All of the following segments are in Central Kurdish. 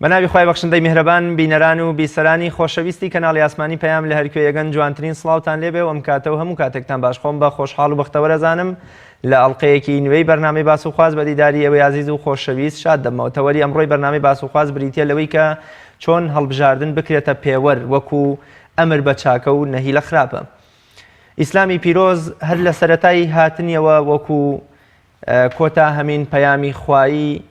بەناوی خۆی بەخشندەی میهرەبان بینەران و بیسەرانی خۆشەویستی کەناڵی ئاسمانی پەیام لە هەرکوێیەگەن جوانترین سڵاوتان لێبێ و ئەم کاتەوە هەموو کاتێکتان باش خۆم بە خۆشحاڵ و بەختەوە دەزانم لە ئەڵلقەیەکی نوێی بەرنامەی باس و خواز بە دیداری ئێوەی عزیز و خۆشەویست شاد دەمەوە. تەوەری ئەمڕۆی بەرنامەی باس و خواز بریتە لەوەی کە چۆن هەڵبژاردن بکرێتە پێوەر وەکو ئەمر بە چاکە و نەهی لە خراپە. ئیسلامی پیرۆز هەر لە سەرەتای هاتنیەوە وەکو کۆتا هەمین پەیامی خوایی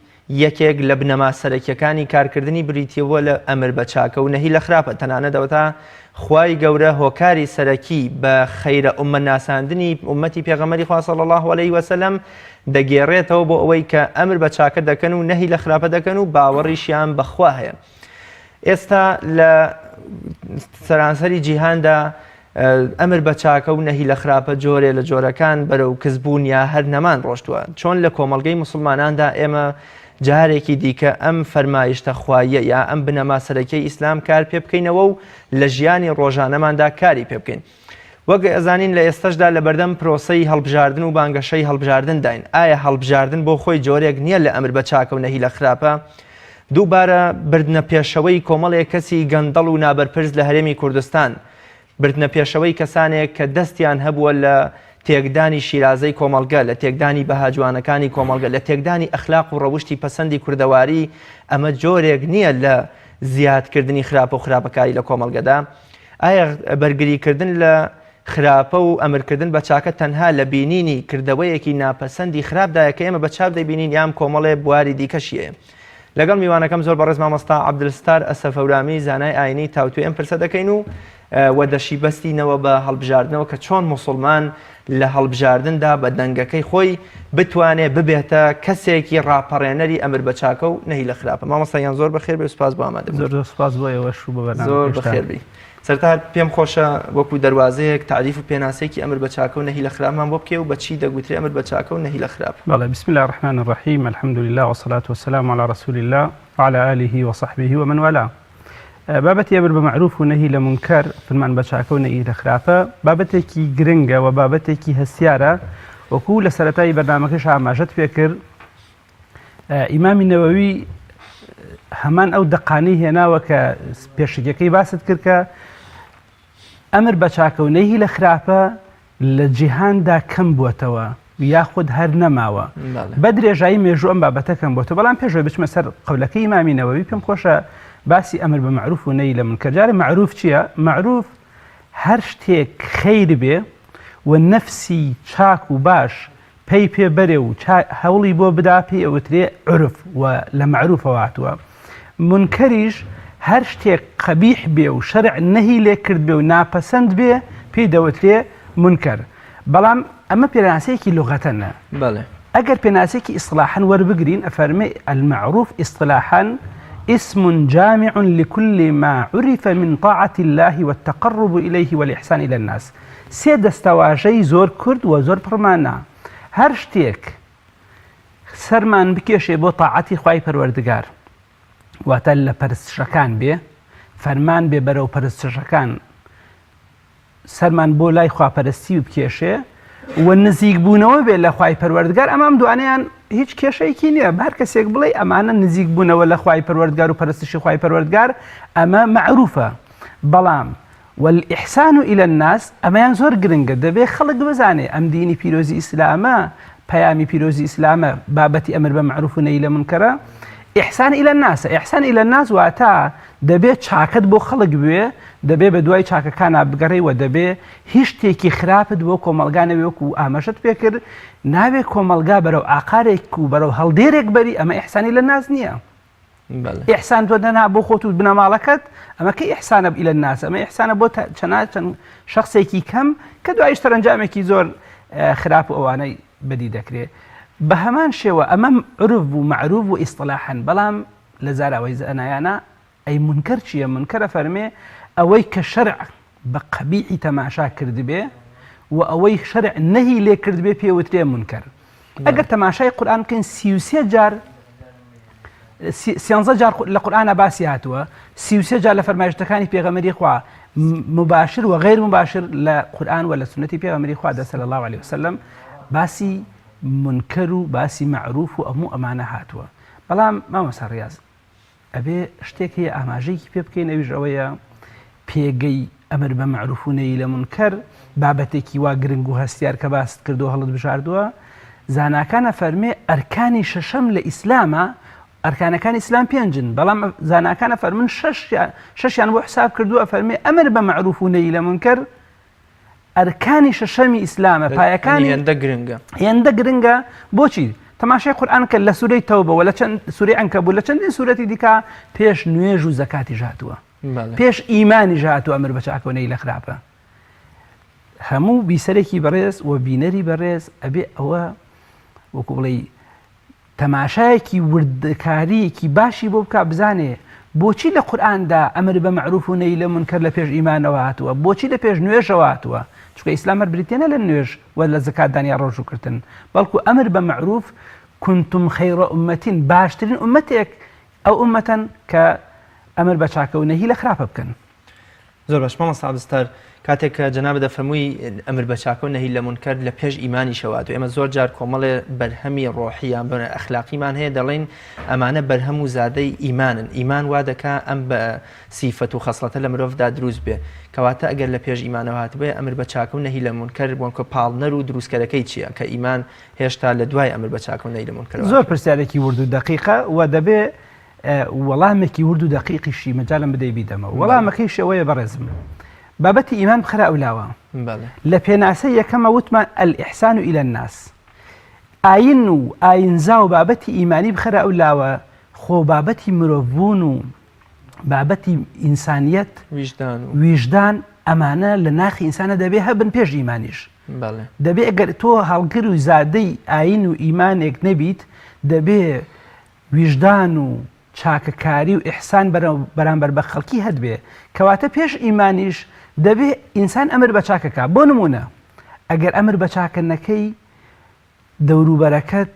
یەکێک لە بنەما سەرەکیەکانی کارکردنی بریتیەوە لە ئەمر بە چاکە و نەهی لە خراپە. تەنانەت دەوەتا خوای گەورە هۆکاری سەرەکی بە خەیرە ئومە ناساندنی ئومەتی پێغەمبەری خوا صلی الله علیه وسلم دەگێڕێتەوە بۆ ئەوەی کە ئەمر بە چاکە دەکەن و نەهی لە خراپە دەکەن و باوەڕیشیان بەخوا هەیە. ئێستا لە سەرانسەری جیهاندا ئەمر بە چاکە و نەهی لە خراپە جۆرێ لە جۆرەکان بەرەو کەسبوون یا هەر نەمان ڕۆشتووە. چۆن لە کۆمەڵگەی موسڵماناندا ئێمە جارێکی دیکە ئەم فەرمایشتە خواییە یا ئەم بنەما سەرەکیەی ئیسلام کار پێ بکەینەوە و لە ژیانی ڕۆژانەماندا کاری پێ بکەین. وەک ئەزانین لە ئێستاشدا لە بەردەم پرۆسەی هەڵبژاردن و بانگەشەی هەڵبژاردن داین. ئایا هەڵبژاردن بۆ خۆی جۆرێک نییە لە ئەمر بە چاکە و نەهی لە خراپە؟ دووبارە بردنە پێشەوەی کۆمەڵێک کەسی گەندەڵ و نابەرپرس لە هەرێمی کوردستان، بردنە پێشەوەی کەسانێک کە دەستیان هەبووە لە تێکدانی شیرازەی کۆمەڵگە، لە تێکدانی بەهاجوانەکانی کۆمەڵگە، لە تێکدانی ئەخلاق و ڕەوشتی پەسەندی کوردەواری، ئەمە جۆرێک نییە لە زیادکردنی خراپە و خراپەکاری لە کۆمەڵگەدا؟ ئایا بەرگریکردن لە خراپە و ئەمرکردن بە چاکە تەنها لە بینینی کردەوەیەکی ناپەسەندی خراپدایە کە ئێمە بە چاپ دەبینین یان کۆمەڵێ بواری دیکەشیە؟ لەگەڵ میوانەکەم زۆر بەڕێز مامۆستا عەبدولستار ئەسەفەورامی زانای ئاینی تاوتوێ ئەم پرسە دەکەین و دەشی بەستینەوە بە هەڵبژاردنەوە کە چۆن موسڵمان لە هەڵبژاردندا بە دەنگەکەی خۆی بتوانێت ببێتە کەسێکی ڕاپەڕێنەری ئەمر بە چاکە و نەهی لە خراپە. مامۆستایان زۆر بەخێر بێ و سوپاس بۆ ئامادەبوون. زۆر سوپاس بۆ ئێوەش و بە بەرنامە زۆر بەخێر بی. سەرەتا پێم خۆشە وەکو دەواازەیەک تعریف و پێناسێکی ئەمر بە چاکە و نەهی لە خراپمان بۆ بکێ و بەچی دەگوترێ ئەمر بە چاکە و نەهی لە خراپە. بەڵێ بسم الله الرحمن الرحیم الحمد لله والصلاة والسلام على رسول الله وعلى آله وصحبه ومن والاه. بابەتی ئەمر بە معروف و نەهی لە منکەر فەرمان بە چاکە و نەهی لە خراپە بابەتێکی گرنگە و بابەتێکی هەستیارە. وەکو لە سەرەتای بەرنامەکەش ئاماژەت پێ کرد، ئیمامی نەوەوی هەمان ئەو دەقانەی هێناوە کە پێشەکەی باست کرد کە ئەمر بە چاکە و نەهی لە خراپە لە جیهاندا کەم بووەتەوە یاخود هەر نەماوە. بە درێژایی مێژوو ئەم بابەتە کەم بووەتەوە. بەڵام پێشەوەی بچمە سەر قەولەکەی ئیمامی نەوەوی پێم خۆشە باسی ئەمر بە معروف و نەهی لە منکەر. جارێ معروف چییە؟ معروف هەر شتێک خەیر بێ و نەفسی چاک و باش پێی پێ بەرێ و هەوڵی بۆ بدا پێی ئەوترێ عرف و لە معروفەوە هاتووە. منکەریش هەر شتێک قەبیح بێ و شەرع نەهی لێ کرد بێ و ناپەسەند بێ پێی دەوترێ منکەر. بەڵام ئەمە پێناسەیەکی لوغەتەنە. ئەگەر پێناسێکی ئیصلاحاً وەربگرین ئەفەرمێ المعروف اصطلاحاً اسم جامع لكل ما عرف من طاعة الله والتقرب إليه والإحسان إلى الناس. سێ دەستەواژەی زۆر کورد و زۆر پڕمانە. هەر شتێک سەرمان بکێشێ بۆ تاعەتی خوای پەروەردگار واتە لە پەرستشەکان بێ، فەرمان بێ بەرەو پەرستشەکان، سەرمان بۆ لای خواپەرستی بکێشێ و نزیک بوونەوە بێ لە خوای پەروەردگار، ئەمام دوانیان هیچ کێشەیەکی نییە. هەر کەسێک بڵێ ئەمانە نزیک بوونەوە لە خوای پەروەردگار و پەرستشی خوای پەروەردگار ئەمە معروفە. بەڵام والإحسان إلى الناس ئەمەیان زۆر گرنگە. دەبێ خەڵک بزانێ ئەم دینی پیرۆزی ئیسلامە، پەیامی پیرۆزی ئیسلامە بابەتی ئەمر بە معروف و نەهی لە منکەرە. إحسان إلى الناس، إحسان إلى الناس واتە دەبێت چاکت بۆ خەڵک بوێ، دەبێ بە دوای چاکەکانە بگەڕێ و دەبێ هیچ شتێکی خراپت بۆ کۆمەلگانە وەکو ئاماژەت پێ کرد ناوێت کۆمەلگا بەرەو ئاقارێک و بەرەو هەڵدێرێک بەری. ئەمە ئیحسانی لە ناس نییە. ئیحسان تۆ دەنا بۆ خۆت و بنەماڵەکەت، ئەمە کە ئیحسانە إلى الناس، ئەمە ئیحسانە بۆ چەند شخصێکی کەم کە دوای سەرنجامێکی زۆر خراپ و ئەوانەی بەدی دەکرێت. بە هەمان شێوە ئەمە عرف بوو معروف و ئیصطلاحاً. بەڵام لە زاراوەی زانایانە ئەی منکەر چییە؟ منکەرە فەرمێ ئەوەی کە شەرع بە قەبیحی تەماشا کرد بێ و ئەوەی شەرع نەهی لێ کرد بێ پێوترێ منکەر. ئەگەر تەماشای قورئان بکەین 33 جار 13 جار لە قورئانە باسی هاتووە، 33 جار لە فەرمایشتەکانی پێغەمبەری خوا مباشر و غیر مباشر لە قورئان و لە سنەتی پێغەمبەری خوا صلی الله عليه وسلم باسی منکر و باسی معروف و ئەموو ئەمانە هاتووە. بەڵام مامۆستا ڕیاض ئەبێ شتێک هەیە ئاماژەیەکی پێ بکەین ئەویش ئەوەیە پێگەی ئەمر بە معروف و نەهی لە منکەر بابەتێکی وا گرنگ و هەستیار کە باست کردو هەڵت بژاردووە زاناکانە فەرمێ ئەرکانی شەشەم لە ئیسلامە ئەرکانەکانی ئیسلام پێنجن بەڵام زاناکانە فەرمن شەشیان بۆ حساب کردووە فەرمێ ئەمر بە معروف و نەهی لە منکەر ئەرکانی شەشەمی ئیسلامە پایەکانی هێندە گرنگە بۆچی تەماشای قورئان کە لە سوورەی تەوبە و لە چەند سوورەی عنکەبوت لە چەندین سوورەتی دیکە پێش نوێژ و زەکاتی هاتووە پێش ئیمانی هاتووە ئەمر بە چاکە و نەهی لە خراپە هەموو بیسەرێکی بەڕێز و بینەری بەڕێز ئەبێ ئەوە وەکو بڵێ تەماشایەکی وردکاریەکی باشی بۆ بکە بزانێ بۆچی لە قورئاندا ئەمر بە معروف و نەهی لە منکەر لە پێش ئیمانەوە هاتووە بۆچی لە پێش نوێژەوە هاتووە چونکە ئیسلام بریتێنە لە نوێژ و لە زەکات دانیا ڕۆژوکردن بەڵکو ئەمر بە معروف كنتم خەیڕە ئومەتین باشترین ئومەتێک ئەو ئومەتەن کە ئەمر بە چاکە و نەهی لە خراپە بکەن زۆر باش مامۆستا عەبدولستار کاتێک کە جەنابە دەفەرمووی ئەمر بە چاکە و نەهی لە منکەر لە پێش ئیمانی شەوات و ئێمە زۆر جار کۆمەڵێ بەرهەمی ڕۆحییان بە ئەخلاقیمان هەیە دەڵێن ئەمانە بەرهەم و زادەی ئیمانن ئیمان وا دەکا ئەم بە سیفەت و خەسڵەتە لە مرۆڤدا دروست بێ کەواتە ئەگەر لە پێش ئیمانەوە هاتبێ ئەمر بە چاکە و نەهی لە منکەر بۆنکە پاڵنەر و دروستکەرەکەی چییە کە ئیمان هێشتا لە دوای ئەمر بە چاکە و نەهی لە منکەر زۆر پرسیارێکی ورد و دقیقە و دەبێ وەڵامێکی ورد و دقیقیشی مەجالم بدەی بیدەمەوە وەڵامەکەی شەوەیە بەڕێزم بابەتی ئیمان بخرا ئەولاوە لە پێناسەی یەکەمە وتمان الئیحسان إلى الناس ئاین و ئاینزا و بابەتی ئیمانی بخرا ئەولاوە خۆ بابەتی مرۆڤبوون و بابەتی ئینسانیەت ویژدان ئەمانە لە ناخی ئینسانە دەبێ هەبن پێش ئیمانیش دەبێ ئەگەر تۆ هەڵگر و زادەی ئاین و ئیمانێک نەبیت دەبێ ویژدان و چاکەکاری و ئیحسان بەرامبەر بە خەڵکی هەدبێ کەواتە پێش ئیمانیش دەبێ ئینسان ئەمر بە چاکەکە بۆ نمونە ئەگەر ئەمر بە چاکردنەکەی دەوروبەرەکەت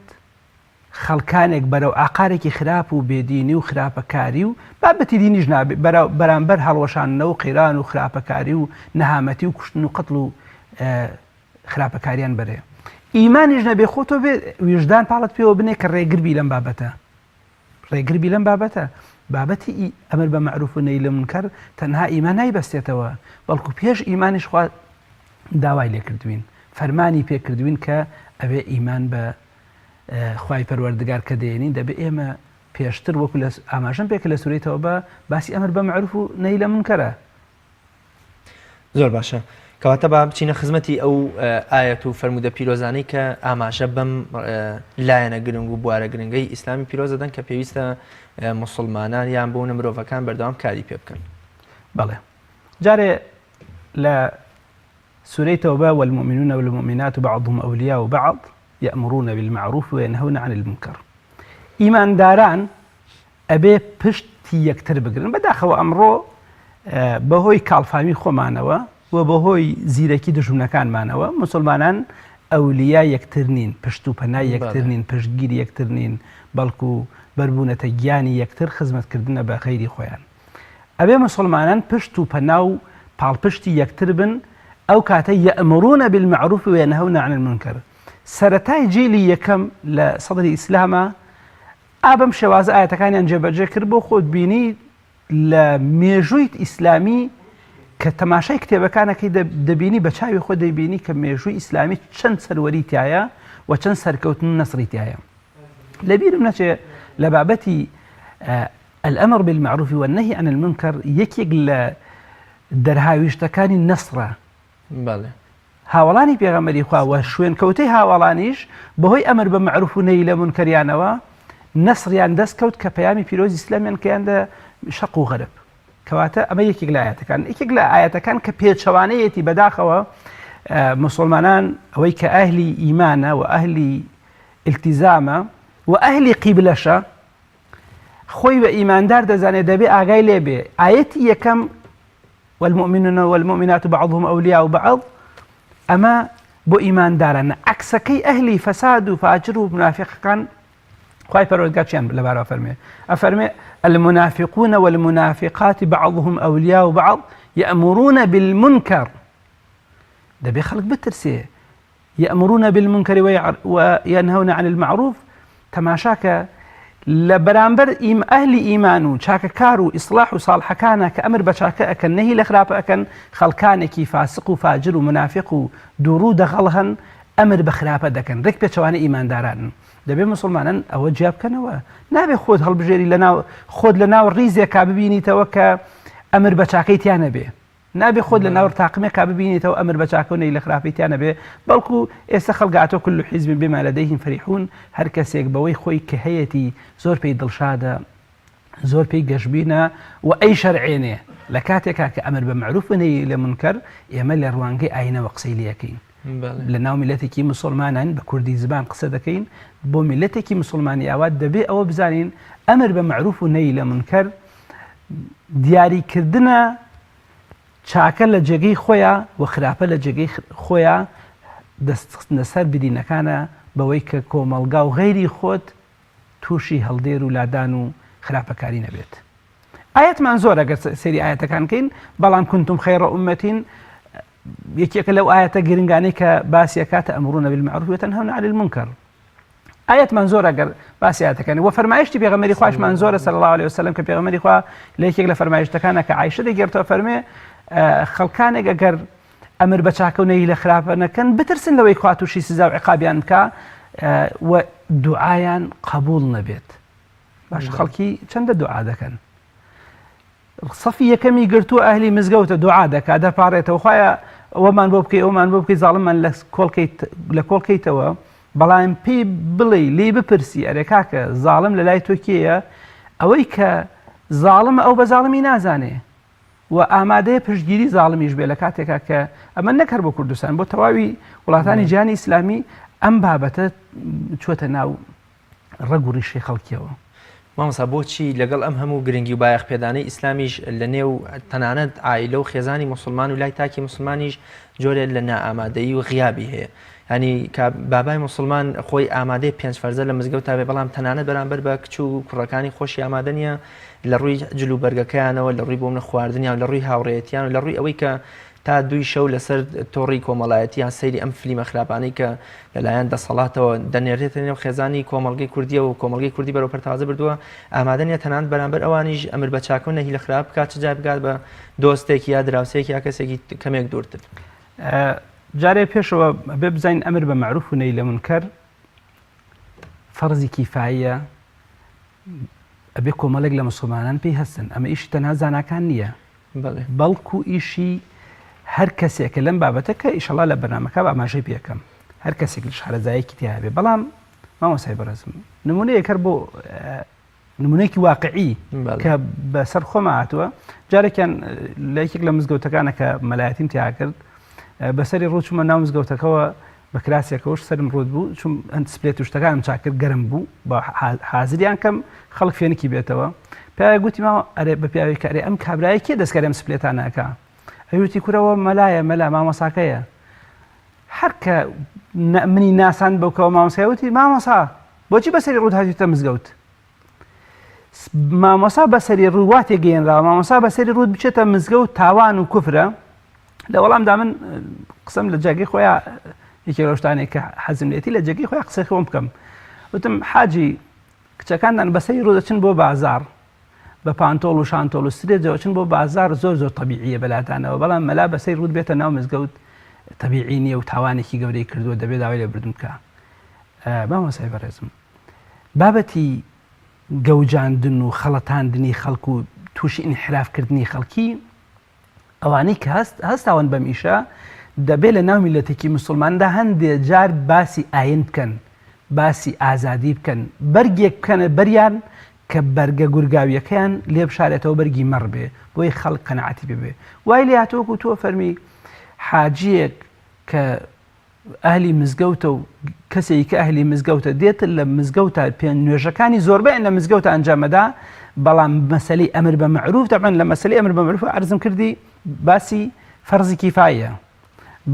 خەڵکانێک بەرەو ئاقارێکی خراپ و بێدینی و خراپەکاری و بابەتی دینیش نابێت بەرامبەر هەڵوەشانەوە و قیران و خراپەکاری و نەهامەتی و کوشتن و قەتڵ و خراپەکاریان بەرێ ئیمانیش نەبێ خۆ تۆ بێ ویژدان پاڵت پێوە بنێ کە ڕێگربی لەم بابەتە ڕێگربی لەم بابەتە بابەتی ئەمر بە معروف و نەهی لە منکەر تەنها ئیمان نایبەستێتەوە بەڵکو پێش ئیمانیش خوا داوای لێکردوین فەرمانی پێکردوین کە ئەوێ ئیمان بە خوای پەروەردگار کە دێنین دەبێ ئێمە پێشتر وەکو لە ئاماژەم پێکە لە سوورەی تەوبە باسی ئەمر بە معروف و نەهی لە منکەرە زۆر باشە کەواتە با بچینە خزمەتی ئەو ئاەت و فەرمودە پیرۆزانەی کە ئاماژە بەم لایەنە گرنگ و بوارە گرنگەی ئیسلامی پیرۆز دەدەن کە پێویستە موسڵمانان یان بۆ مرۆڤەکان بەردەوام کاری پێ بکەن بەڵێ جارێ لە سوورەی تەوبە والمؤمنون والمؤمنات بعضهم أولياء بعض يأمرون بالمعروف وينهون عن المنكر ئیمانداران ئەبێ پشتی یەکتر بگرن بەداخەوە ئەمڕۆ بەهۆی کاڵفامی خۆمانەوە و بەهۆی زیرەکی دژمنەکانمانەوە موسڵمانان ئەولیا یەکتر نین پشت و پەنای یەکتر نین پشتگیری یەکتر نین بەڵکو بەربوونەتە گیانی یەکتر خزمەتکردنە بە خەیری خۆیان ئەبێ موسڵمانان پشت و پەنا و پاڵپشتی یەکتر بن ئەو کاتە یەئمرون بالمعروف وینهون عن المنکر سەرەتای جیلی یەکەم لە سەدری ئیسلامە ئابەم شێوازە ئاەتەکانیان جێبەجێ کرد بۆ خۆت بینی لە مێژوویت ئیسلامی کە تەماشای کتێبەکانەکەی دەبینی بە چاوی خۆ دەبینی کە مێژووی ئیسلامی چەند سەروەری تایە و چەند سەرکەوتن و نەسری تایە لەبیرم نەچێ لە بابەتی الأمر بالمعروف والنهي عن المنكر یەکێک لە دەرهاویشتەکانی نەسرە هاوڵانی پێغەمبەری خوا و شوێن کەوتەی هاوڵانیش بەهۆی ئەمر بە معروف و نەهی لە منکەریانەوە نەسریان دەستکەوت کە پەیامی پیرۆزی ئیسلامیان کەیاندا شەق و غەرب کەواتە ئەمە یەکێک لە ئاەتەکان یەکێک لە ئاەتەکان کە پێچەوانەیەتی بەداخەوە مسلمانان ئەوەی کە ئەهلی ئیمانە و ئەهلی التیزامە و ئەهلی قیبلەشە خۆی بە ئیماندار دەزانێت دەبێ ئاگای لێبێ ئاەتی یەکەم والمؤمنون والمؤمنات بعضهم أولياء بعض ئەمە بۆ ئیماندارانە عەکسەکەی ئەهلی فەساد و فاجر و منافقەکان خوای پەروەردگار چیان لەبارەوە ئەفەرمێ المنافقون والمنافقات بعضهم أولياء بعض يأمرون بالمنكر دەبێ خەڵک بترسێ يأمرون بالمنكر وينهون عن المعروف تەماشاکە لە بەرامبەر ئەهلی ئیمان و چاکەکار و ئیسلاح و ساڵحەکانە کە ئەمر بە چاکە ئەکەن نەهی لە خراپە ئەکەن خەڵکانێکی فاسق و فاجر و منافق و دووڕوو دەغەڵ هەن ئەمر بە خراپە دەکەن ڕێک پێچەوانە ئیمانداران دەبێ مسلمانان ئەوە جیا بکەنەوە نابێ خۆت هەڵبژێری خۆت لە ناو ڕیزێکا ببینیتەوە کە ئەمر بە چاکەی تیانە بێ نابێ خۆت لە ناو تاقمێکا ببینیتەوە ئەمر بە چاکەونەی لە خراپەی تیانە بێ بەڵکو ئێستا خەڵگاتۆ كل حیزب بما لديهم فرحون هەر کەسێک بەوەی خۆی کە هەیەی زۆر پێی دڵشادە زۆر پێی گەشببینە و ئەی شەرعێنێ لە کاتێکا کە ئەمر بە معروف و نەهی لە منکەر ئێمە لە ڕوانگەی ئاینەوە قسەی لەکەین لە ناو میلەتێکی مسلمانان بە کوردی زبان قسە دەکەین بۆ میلەتێکی مسلمانی ئاوات دەبێ ئەوە بزانین ئەمر بە معروف و نەهی لە منکەر دیاریکردنە چاکە لە جێگەی خۆیان و خراپە لە جێگەی خۆیان دەستخستنە سەر بدینەکانە بەوەی کە کۆمەڵگا و غەیری خۆت تووشی هەڵدێر و لادان و خراپەکاری نەبێت ئاەتمان زۆر ئەگەر سەیری ئاەتەکان کەین بەڵام کنتم خەیڕە ئومەتین یەکێکە لەو ئاەتە گرنگانەی کە باسیەکاتە ئەمڕون بالمعروف وتەنهون عن المنکر ئاەتمان زۆر ئەگەر باسی ئاەتەکانی و فەرمایشتی پێغەمبەری خواشمان زۆرە صلی الله عليه وسلم کە پێغەمبەری خوا لە یەکێک لە فەرمایشتەکانە کە عایشە دەگێڕێتەوە فەرمێ خەڵکانێک ئەگەر ئەمر بە چاکە و نەهی لە خراپە نەکەن بترسن لەوەی خوا تووشی سزا و عقابیان بکە و دوعایان قبول نەبێت باش خەڵکی چەندە دوعا دەکەن سەفی یەکەمی گرتووە ئەهلی مزگەوتە دوعا دەکات دەپارێتەوە خوایە ئەوەمان بۆ بکەی ئەومان بۆ بکەی زاڵممان لە کۆڵکەیتەوە بەڵام پێی بڵێ لێ بپرسی ئەرێ کاکە زاڵم لە لای تۆ کێیە ئەوەی کە زاڵم ئەو بە زاڵمی نازانێ و ئامادەیە پشتگیری زاڵمیش بێ لە کاتێکا کە ئەمە نەکەر بۆ کوردستان بۆ تەواوی وڵاتانی جیهانی ئیسلامی ئەم بابەتە چۆتە ناو ڕەگ و ڕیشەی خەڵکیەوە مامۆستا بۆچی لەگەڵ ئەم هەموو گرنگی و بایەخ پێدانەی ئیسلامیش لە نێو تەنانەت عایلە و خێزانی مسلمان و لای تاکی مسلمانیش جۆرێک لە نائامادەیی و غیابی هەیە ینی کە بابای مسلمان خۆی ئامادەی پێنج فەرزە لە مزگەوت تا بێ بەڵام تەنانەت بەرامبەر بە کچ و کوڕەکانی خۆشی ئامادە نیە لە ڕووی جلوبەرگەکەیانەوە لە ڕووی بۆ منە خواردنیان لە ڕووی هاوڕێیەتیان و لە ڕووی ئەوەی کە تا دوی شەو لەسەر تۆڕی کۆمەڵایەتیان سەیری ئەم فلیمە خراپانەی کە لەلایەن دەسەڵاتەوە دەنێرێتە نێو خێزانی کۆمەڵگەی کوردیە و کۆمەڵگەی کوردی بەرەو پەرتازە بردووە ئامادە نیە تەنانەت بەرامبەر ئەوانیش ئەمر بە چاکە و نەهی لە خراپ بکات چ جار بگات بە دۆستێکی یا دراوسێکی یا کەسێکی کەمێک دوورتر جارێ پێشەوە بێ بزانین ئەمر بە معروف و نەهی لە منکەر فەرزی کیفاییە ئەبێ کۆمەڵێک لە مسلمانان پێی هەستن ئەمە ئیشی تەنها زاناکان نییە بەڵکو ئیشی هەر کەسێکە لەم بابەتە کە ئیشەڵا لە بەرنامەکە بە ئاماژەی پێەکەم هەر کەسێک لە شارەزایەکی تیا بێ بەڵام مامۆستای بەڕێزم نمونەیەکەر بۆ نمونەیەکی واقعی کە بەسەر خۆمە هاتووە جارێکیان لە یەکێک لە مزگەوتەکانە کە مەلایەتیم تیا کرد بەسەری ڕوو چوومە ناو مزگەوتەکەەوە بە کراسێکەوەش سەرم ڕوود بوو چون ئەند سپلێت و شتەکانم چاکرد گەرم بوو بە حازریان کەم خەڵک فێنکی بێتەوە پیاوی گوتی ماوە ئەرێ بە پیاوی کارێ ئەم کابرایە کێ دەستکارێم سپلێتانەکە ئەوتی کورەوە مەلایە مەلا مامۆساکەیە هەر کە منی ناسان بەوکەوە مامۆسایوتی مامۆسا بۆچی بەسەری ڕوود هاتیتە مزگەوت مامۆسا بەسەری ڕوواتێ گەێنراوە مامۆسا بەسەری ڕوود بچێتە مزگەوت تاوان و کوفرە لە وەڵامدا من قسەم لە جێگەی خۆیان یەکێک لەو شتانێک کە حەزم لێتی لە جێگەی خۆیان قسەی خۆم بکەم وتم حاجی کچەکاندان بەسەری ڕوو دەچن بۆ بازار بە پانتۆڵ و شانتۆڵ و سرێجەوە چن بۆ بازار زۆر زۆر طبیعیە بەلاتانەوە بەڵام مەلا بەسەری ڕوود بێتە ناو مزگەوت طبیعی نییە و تاوانێکی گەورەی کردووە دەبێت داوای لێ بردم بکە مامۆسای بەڕێزم بابەتی گەوجاندن و خەڵەتاندنی خەڵک و تووشی ئینحرافکردنی خەڵکی ئەوانەی کە هەستاون بەم ئیشە دەبێت لە ناو میلەتێکی مسلماندا هەندێک جار باسی ئاین بکەن باسی ئازادی بکەن بەرگێک بکەنە بەریان کە بەرگە گورگاویەکەیان لێ بشارێتەوە بەرگی مەڕ بێ بۆی خەڵک قەنەعەتی ببێ وای لێ هاتووەکو تۆ فەرمی حاجیەک کە ئەهلی مزگەوتە و کەسێکی کە ئەهلی مزگەوتە دێتە لە مزگەوتە پێ نوێژەکانی زۆربەیان لە مزگەوتە ئەنجامەدا بەڵام مەسەلەی ئەمر بە معروف تەبەن لە مەسەلەی ئەمر بە معروف عەرزم کردی باسی فەرزی کیفایە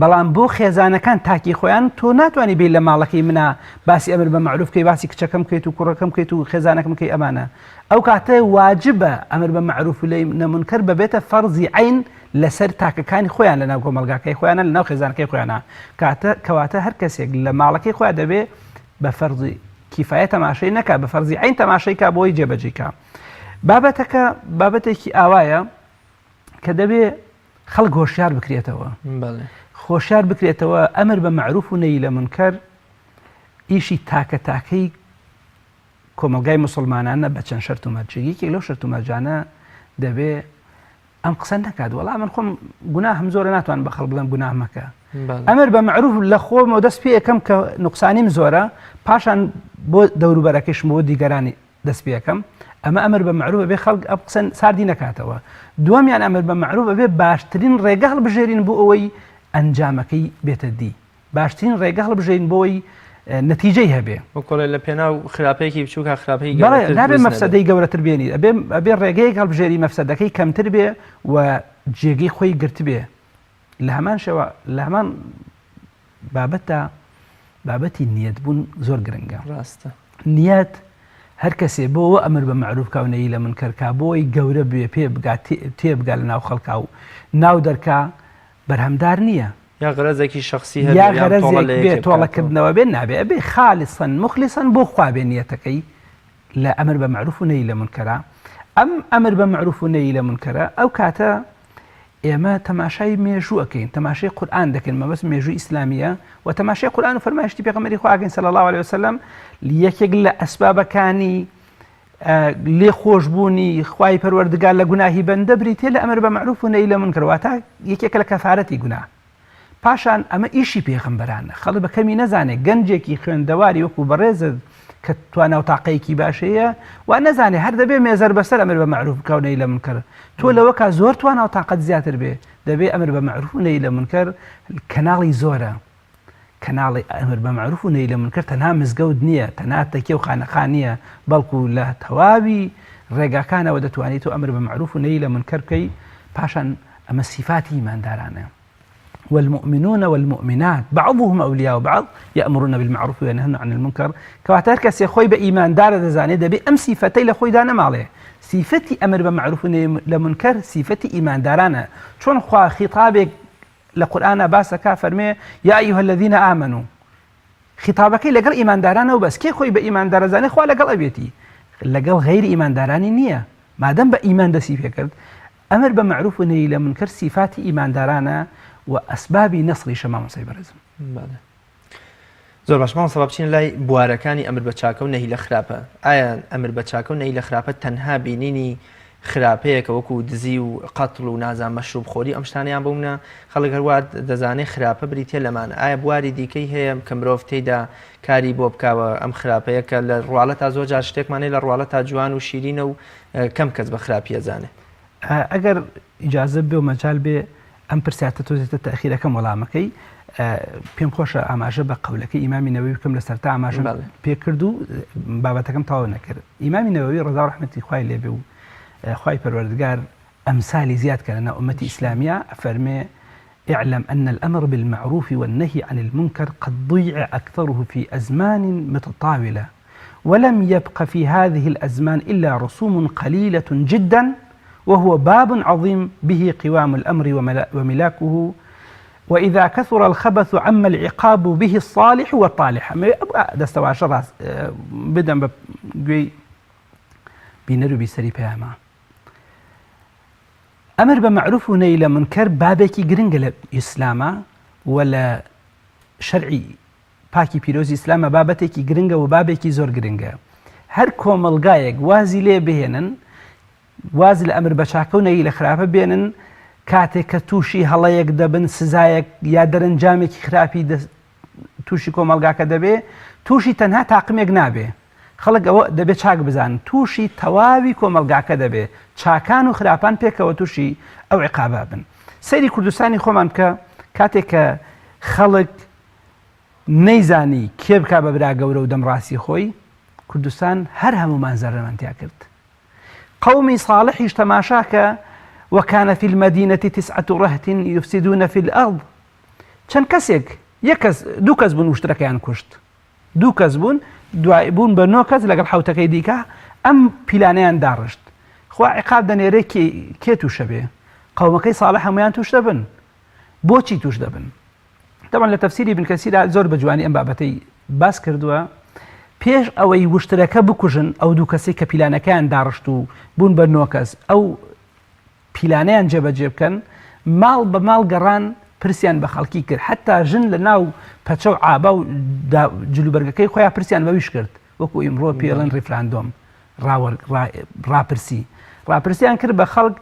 بەڵام بۆ خێزانەکان تاکی خۆیان تۆ ناتوانانی بێت لە ماڵەکەی منە باسی ئەمر بە معروف بکەی باسی کچەکەم بکەیت و کوڕەکەم بکەیت و خێزانەکەم بکەی ئەمانە ئەو کاتە واجبە ئەمر بە معروف و نەهی عن المنکەر ببێتە فەرزی عین لەسەر تاکەکانی خۆیان لەناو کۆمەلگاکەی خۆیانە لەناو خێزانەکەی خۆیانە کەواتە هەر کەسێک لە ماڵەکەی خۆیان دەبێت بە فەرزی کیفایە تەماشای نەکا بە فەرزی عین تەماشایکە بۆی جێبەجێکە. بابەتێکی ئاوایە کە دەبێ خەڵک هۆشیار بکرێتەوە، خۆشیار بکرێتەوە ئەمر بە معروف و نەهی لە منکەر ئیشی تاکە تاکەی کۆمەلگای مسلمانانە بە چەند شەرت و مەرجێکێک لەو شەرت و مەرجانە دەبێ ئەم قسە نەکات وەڵام من خۆم گوناهم زۆرە ناتوان بە خەڵک بڵێم گوناه مەکە. ئەمر بە معروف لە خۆمەوە دەست پێ یەکەم کە نوقسانیم زۆرە پاشان بۆ دەوروبەرەکەیشم بۆ دیگەرانی دەست پێ یەکەم ئەمە ئەمر بە معروف بێ خەڵک ئەم قسە ساردی نەکاتەوە. دووەمیان ئەمر بە معروف بێ باشترین ڕێگە هەڵبژێرین بۆ ئەوەی ئەنجامەکەی بێتە دی، باشترین ڕێگە هەڵبژێرین بۆی نەتیجەی هەبێ وەکۆڵێ لە پێناو خراپەیەکی بچووکە خراپەی نابێ مەفسەدەی گەورەتر بێنی ئەبێ ڕێگەیەک هەڵبژێری مەفسەدەکەی کەمتر بێ و جێگەی خۆی گرت بێ. لە هەمان شێوە لە هەمان بابەتە بابەتی نیەت بوون زۆر گرنگە. ڕاستە نیەت هەر کەسێ بۆەوە ئەمر بە معروف کا و نەهی لە منکەرکا بۆی گەورە بێ پێ تێبگا لە ناو خەڵکا و ناو دەرکا بەرهەمدار نییە یا غەرەزێکی شخصی یا غەرەزێک بێ تۆڵەکردنەوە بێ نابێ ئەبێ خالصەن مخلیصەن بۆ خوا بێ نیەتەکەی لە ئەمر بە معروف و نەهی لە منکەرە. ئەم ئەمر بە معروف و نەهی لە منکەرە ئەو کاتە ئێمە تەماشای مێژوو ئەەکەین، تەماشای قورئان دەکەین، مەبەست مێژووی ئیسلامیە و تەماشای قورئان و فەرمایشتی پێغەمبەری خوا ئەکەین صلی الله علیه وسلم. یەکێک لە ئەسبابەکانی لێ خۆشبوونی خوای پەروەردگار لە گوناهی بەندە بریتێ لە ئەمر بە معروف و نەهی لە منکەر واتە یەکێک لە کەفارەتی گوناه. پاشان ئەمە ئیشی پێغەمبەرانە خەڵک بە کەمی نەزانێت گەنجێکی خوێندەواری وەکو بەڕێزت کە توانە و تاقەیەکی باشەیە و نەزانێ هەر دەبێ مێزەر بەسەر ئەمر بە معروف بکە و نەهی لە منکەر تۆ لەوەکە زۆر توانە و تاقەت زیاتر بێ دەبێ ئەمر بە معروف و نەهی لە منکەر کەناڵی زۆرە. کەناڵی ئەمر بە معروف و نەهی لە منکەر تەنها مزگەوت نییە، تەنها تەکیە و خانەخان نییە، بەڵکو لە تەواوی ڕێگاکانەوە دەتوانیت و ئەمر بە معروف و نەهی لە منکەر بکەی. پاشان ئەمە سیفاتی ئیماندارانە. والمؤمنون والمؤمنات بعضهم أولياء بعض يأمرون بالمعروف وينهون عن المنكر. كواتر كسي خوي بإيمان دار دزاني دبي أم صفتي لخوي دانا ماليه صفتي أمر بمعروف لمنكر صفتي إيمان دارانا شون خوا خطابك لقرآن باسا كافر مي يا أيها الذين آمنوا خطابك لقل إيمان دارانا وبس كي خوي بإيمان دار زاني خوا لقل أبيتي لقل غير إيمان داراني نية ما دام بإيمان دسي فكرت أمر بمعروف ونهي لمنكر صفاتي إيمان دارانا وأسبابی نەسڵی شەمامۆسای بەڕێزم. زۆر باش ماوەستا بچین لای بوارەکانی ئەمر بە چاکە و نەهی لە خراپە. ئایا ئەمر بە چاکە و نەهی لە خراپە تەنها بینینی خراپەیەکە وەکو دزی و قەتڵ و نازان مەشروب خۆری ئەم شتانیان بوونە خەڵک هەروە دەزانێت خراپە بریتێ لەمان. ئایا بواری دیکەی هەیە کە مرۆڤ تێیدا کاری بۆ بکاوە ئەم خراپەیە کە لە ڕواڵەتا زۆر جار شتێکمانەی لە ڕواڵەتا جوان و شیرینە و کەم کەس بە خراپی ئەزانێت. ئەگەر ئیجازە بێ و مەجال بێ ئەم پرسیاتە تۆزێتە تەخیرەکەم وەڵامەکەی پێم خۆشە ئاماژە بە قەولەکەی ئیمامی نەوەوی بکەم لە سەرتا ئاماژە پێکرد و بابەتەکەم تەواو نەکرد. ئیمامی نەوەوی ڕەزا و ڕەحمەتی خوای لێبێ و خوای پەروەردگار ئەمسالی زیاد کە لەناو ئومەتی ئیسلامیە ئەفەرمێ اعلم أن الأمر بالمعروف والنهي عن المنكر قد ضيع أكثره في أزمان متطاولة ولم يبق في هذه الأزمان إلا رسوم قليلة جدا وهو باب عظيم به قوام الأمر وملاكه وإذا كثر الخبث عم العقاب به الصالح والطالح. دەستەوە شەڕ بدەم بە گوێی بینەر و بیسەری پەیاما. ئەمر بە معروف و نەهی لە منکەر بابێکی گرنگە لە ئیسلامە و لە شەرعی پاکی پیرۆزی ئیسلامە بابەتێکی گرنگە و بابێکی زۆر گرنگە. هەر کۆمەلگایەک وازی لێ بهێنن واز لە ئەمر بە چاکە و نەهی لە خراپە بێنن کاتێک کە تووشی هەڵەیەک دەبن سزایەک یا دەرەنجامێکی خراپی تووشی کۆمەلگاکە دەبێ تووشی تەنها تاقمێک نابێ خەڵک ئەوە دەبێت چاک بزانن تووشی تەواوی کۆمەلگاکە دەبێ چاکان و خراپان پێکەوە تووشی ئەو عقابە بن. سەیری کوردستانی خۆمان کە کاتێک کە خەڵک نەیزانی کێ بکا بە برا گەورە و دەمڕاستی خۆی کوردستان هەر هەمومان زەرمەندیا کرد. قومي صالح تماشاك وكان في المدينة 9 رهط يفسدون في الأرض. چەند کەسێک دوو کەس بوون وشترەکەیان کوشت دوو کەس بوون دوای بوون بە 9 کەس لەگەڵ حوتەکەی دیکە ئەم پیلانەیان داڕشت. خوا عقاب دەنێرێ کێ تووشە بێ قومەکەی صالح هەمویان توش دەبن. بۆچی توش دەبن؟ طبعا لە تەفسیری ابن کەسیرا زۆر بە جوانی ئەم بابەتەی باس کردووە پێش ئەوەی وشترەکە بکوژن ئەو دوو کەسی کە پیلانەکەیان داڕشت و بوون بە 9 کەس ئەو پیلانەیان جێبەجێ بکەن ماڵ بە ماڵ گەڕان پرسیان بە خەڵکی کرد حتا ژن لە ناو پەچە و ئابا و جلوبەرگەکەی خۆیان پرسیان بەویش کرد وەکو ئیمڕۆ پێڵێن ڕیفراندۆم ڕاپرسیان کرد بە خەڵک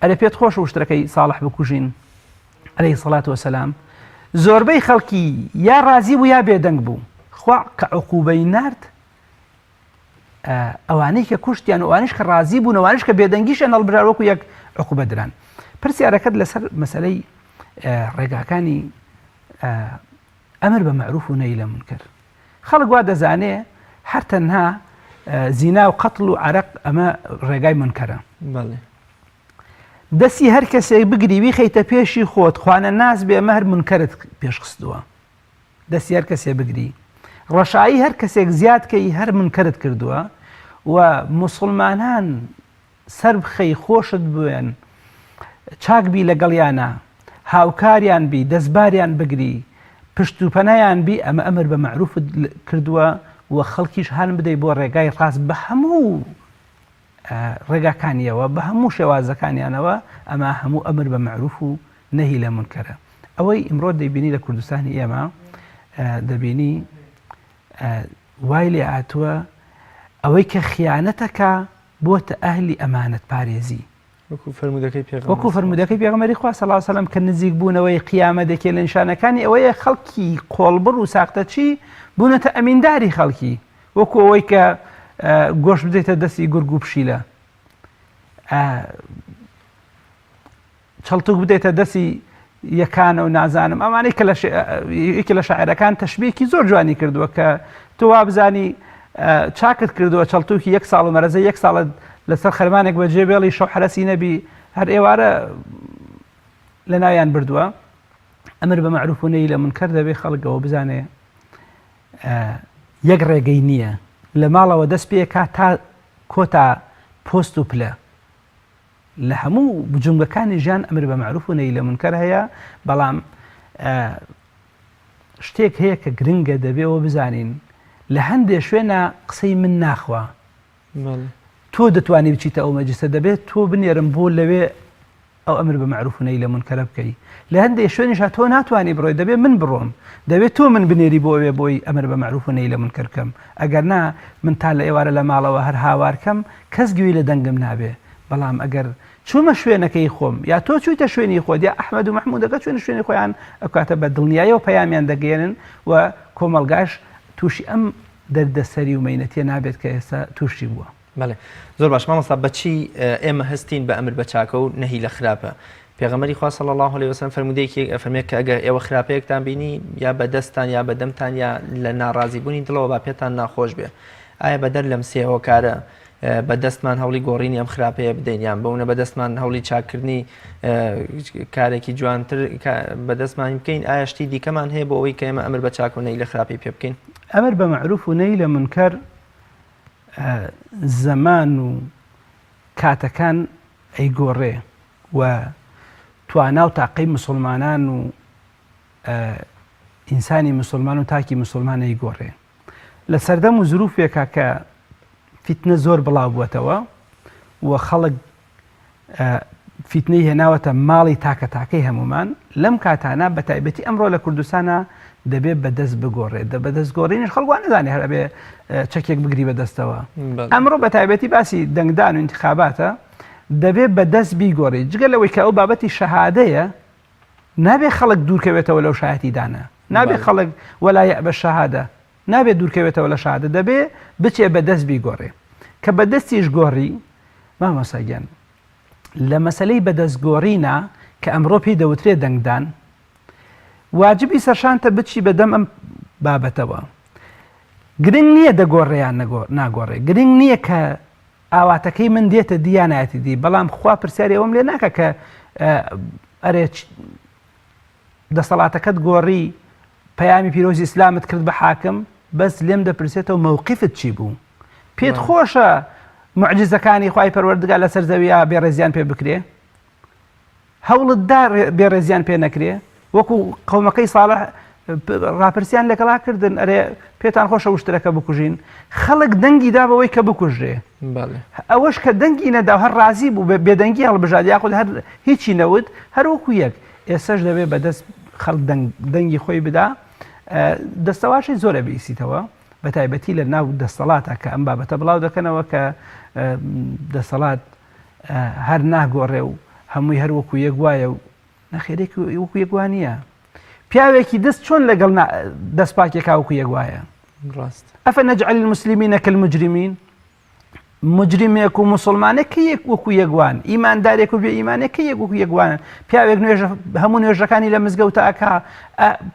ئەرە پێت خۆش وشترەکەی ساڵح بکوژین عەلەیهی سەڵات وەسەلام زۆربەی خەڵکی یا ڕازی بوو یا بێدەنگ بوو خوا کە عقوبەی نارد ئەوانەی کە کوشتیان ئەوانش کە ڕازی بوون ئەوانش کە بێدەنگیشیان هەڵبژار وەکو یەک عقوبە دران پرسیارەکەت لەسەر مەسەلەی ڕێگاکانی ئەمر بە مەعروف و نەهی لە منکەر خەڵک وا دەزانێ هەر تەنها زینا و قەتڵ و عەرەق ئەمە ڕێگای منکەرە دەستی هەر کەسێک بگریوی خەیتە پێشی خۆت خوانە ناز بێ ئەمە هەر منکەرت پێشخستووە دەستی هەر کەسێ بگری ڕەشایی هەر کەسێک زیادکەی هەر منکەرت کردووە و موسڵمانان سەر بخەی خۆشت بوێن چاکبی لەگەڵیانە هاوکاریان بی دەستباریان بگری پشت و پەنایان بی ئەمە ئەمر بە مەعروفت کردووە و خەڵکیش هەن بدەی بۆ ڕێگای ڕاست بە هەموو ڕێگاکانیەوە بە هەموو شێوازەکانیانەوە ئەمە هەموو ئەمر بە مەعروف و نەهی لە منکەرە ئەوەی ئیمڕۆ دەیبینی لە کوردستانی ئێمە دەبینی وای لێ هاتووە ئەوەی کە خیانەتەکە بۆتە ئەهلی ئەمانەت پارێزی وەکو فەرمودەکەی پێغەمبەری خوا صلی الله علیه و سلم کە نزیک بوونەوەی قیامەت دەکێ لە نیشانەکانی ئەوەیە خەڵکی قۆڵبڕ و ساختەچی بوونەتە ئەمینداری خەڵکی وەکو ئەوەی کە گۆشت بدەیتە دەستی گورگ و پشیلە چەڵتوک بدەیتە دەستی یەکانە و نازانم ئەمانەی کە یەکی لە شاعیرەکان تەشبیهێکی زۆر جوانی کردووە کە تۆ وا بزانی چاکت کردووە چەڵتوکی 1 ساڵ و مەرەزە 1 ساڵت لەسەر خەرمانێک بەجێ بێڵی شەو حرەسی نەبی هەر ئێوارە لە ناویان بردووە ئەمر بە مەعروف و نەهی لە منکەر دەبێ خەڵکەوە بزانێ یەک ڕێگەی نییە لە ماڵەوە دەست پێ تا کۆتا پۆست و پلە لە هەموو بجومگەکانی ژیان ئەمر بە مەعروف و نەهی لە منکەر هەیە بەڵام شتێک هەیە کە گرنگە دەبێەوە بزانین لە هەندێک شوێنە قسەی من ناخوا تۆ دەتوانی بچیتە ئەو مەجلیسە دەبێت تۆ بنێرم بۆ لەوێ ئەو ئەمر بە مەعروف و نەهی لە منکەر بکەی لە هەندێک شوێنیش تۆ ناتوانی بڕۆی دەبێت من بڕۆم دەبێت تۆ من بنێری بۆ ئەوێ بۆی ئەمر بە مەعروف و نەهی لە منکەر بکەم ئەگەر نا من تا لە ئێوارە لە ماڵەوە هەر هاوارکەم کەس گوێی لە دەنگم نابێ بەڵام ئەگەر چوومە شوێنەکەی خۆم یا تۆ چوویتە شوێنی خۆت یا ئەحمەد و مەحموودەکە چوێنە شوێنی خۆیان ئەو کاتە بە دڵنیاییەوە پەیامیان دەگەێنن و کۆمەڵگاش تووشی ئەم دەردەسەری و مەینەتیە نابێت کە ئێستا تووشی بووە. بەڵێ زۆر باش مامۆستا بەچی ئێمە هەستین بە ئەمر بە چاکە و نەهی لە خراپە پێغەمبەری خوا صلی الله علیه و سلم فەرمودەیەکی فەرمێت کە ئەگەر ئێوە خراپەیەکتان بینی یا بە دەستان یا بە دەمتان یا لە ناڕازیبوونی دڵەوە با پێتان ناخۆش بێ ئایا بەدەر لەم سێەوە کارە بە دەستمان هەوڵی گۆڕینی ئەم خراپەیە بدەین یان بەونە بە دەستمان هەوڵی چاکردنی کارێکی جوانتر بە دەستمانی بکەین ئایا شتی دیکەمان هەیە بۆ ئەوەی کە ئێمە ئەمر بە چاک و نەهی لە خراپەی پێ بکەین؟ ئەمر بە مەعروف و نەهی لە منکەر زەمان و کاتەکان ئەیگۆڕێ و توانا و تاقەی مسلمانان و ئینسانی مسلمان و تاکی مسلمان ئەیگۆڕێ لە سەردەم و زروفێکە کە فیتنە زۆر بڵاو بووەتەوە و خەڵک فیتنەی هێناوەتە ماڵی تاکە تاکەی هەمومان لەم کاتانە بە تایبەتی ئەمڕۆ لە کوردستانە دەبێت بەدەست بگۆڕێت بەدەست گۆڕینش خەڵکوان نەزانێ هەر ئەبێ چەکێک بگری بەدەستەوە ئەمڕۆ بە تایبەتی باسی دەنگدان و انتخاباتە دەبێت بەدەست بیگۆڕێت جگە لەوەی کە ئەو بابەتی شەهادەیە نابێت خەڵک دوورکەوێتەوە لەو شایەتی دانە نابێت خەڵک وەلایە بە شەهادە نابێت دوورکەوێتەوە لە شەهادە دەبێت بچێ بەدەست بیگۆڕێ کە بەدەستیش گۆڕی مامۆساگیان لە مەسەلەی بەدەستگۆڕینە کە ئەمڕۆ پێی دەوترێت دەنگدان واجبی سەرشانتە بچی بەدەم ئەم بابەتەوە گرنگ نییە دەگۆڕێیان ناگۆڕێ گرنگ نییە کە ئاواتەکەی من دێتە دیانایەتی دی بەڵام خوا پرسیاری ئەوم لێ ناکە کە ئەرێ دەسەڵاتەکەت گۆڕی پەیامی پیرۆزی ئیسلامت کرد بە حاکم بەس لێم دەپرسێتەوە مووقیفت چی بوو پێت خۆشە معجزەکانی خوای پەروەردگار لەسەر زەویە بێڕێزیان پێ بکرێ هەوڵتدا بێڕێزیان پێ نەکرێ وەکو قەومەکەی ساڵح ڕاپرسیان لەگەڵاکردن ئەرێ پێتان خۆشە وشترەکە بکوژین خەڵک دەنگی دا بەوەی کە بکوژێ ئەوەش کە دەنگی نەدا هەر ڕازی بوو بێدەنگی هەڵبژاد یاخود هەر هیچی نەوت هەروەکو یەک ئێسەش دەبێت بەدەست خەڵک دەنگی خۆی بدا دەستەواشی زۆرە بیسیتەوە بە تایبەتی لە ناو دەسەڵاتە کە ئەم بابەتە بڵاو دەکەنەوە کە دەسەڵات هەر ناگۆڕێ و هەمووی هەر وەکو یەک وایە و نەخێرێکی وەکو یەکوان نییە پیاوێکی دەست چۆن لەگەڵ دەستپاکێکا وەکو یەک وایە ئەفەنەجعل المسلمین کالمجرمین مجرمێک و مسلمانێک کە یەک وەکو یەکوان ئیماندارێک و بێ ئیمانێک کە یەک وەکو یەکوانن پیاوێک هەموو نوێژەکانی لە مزگەوتە ئەکا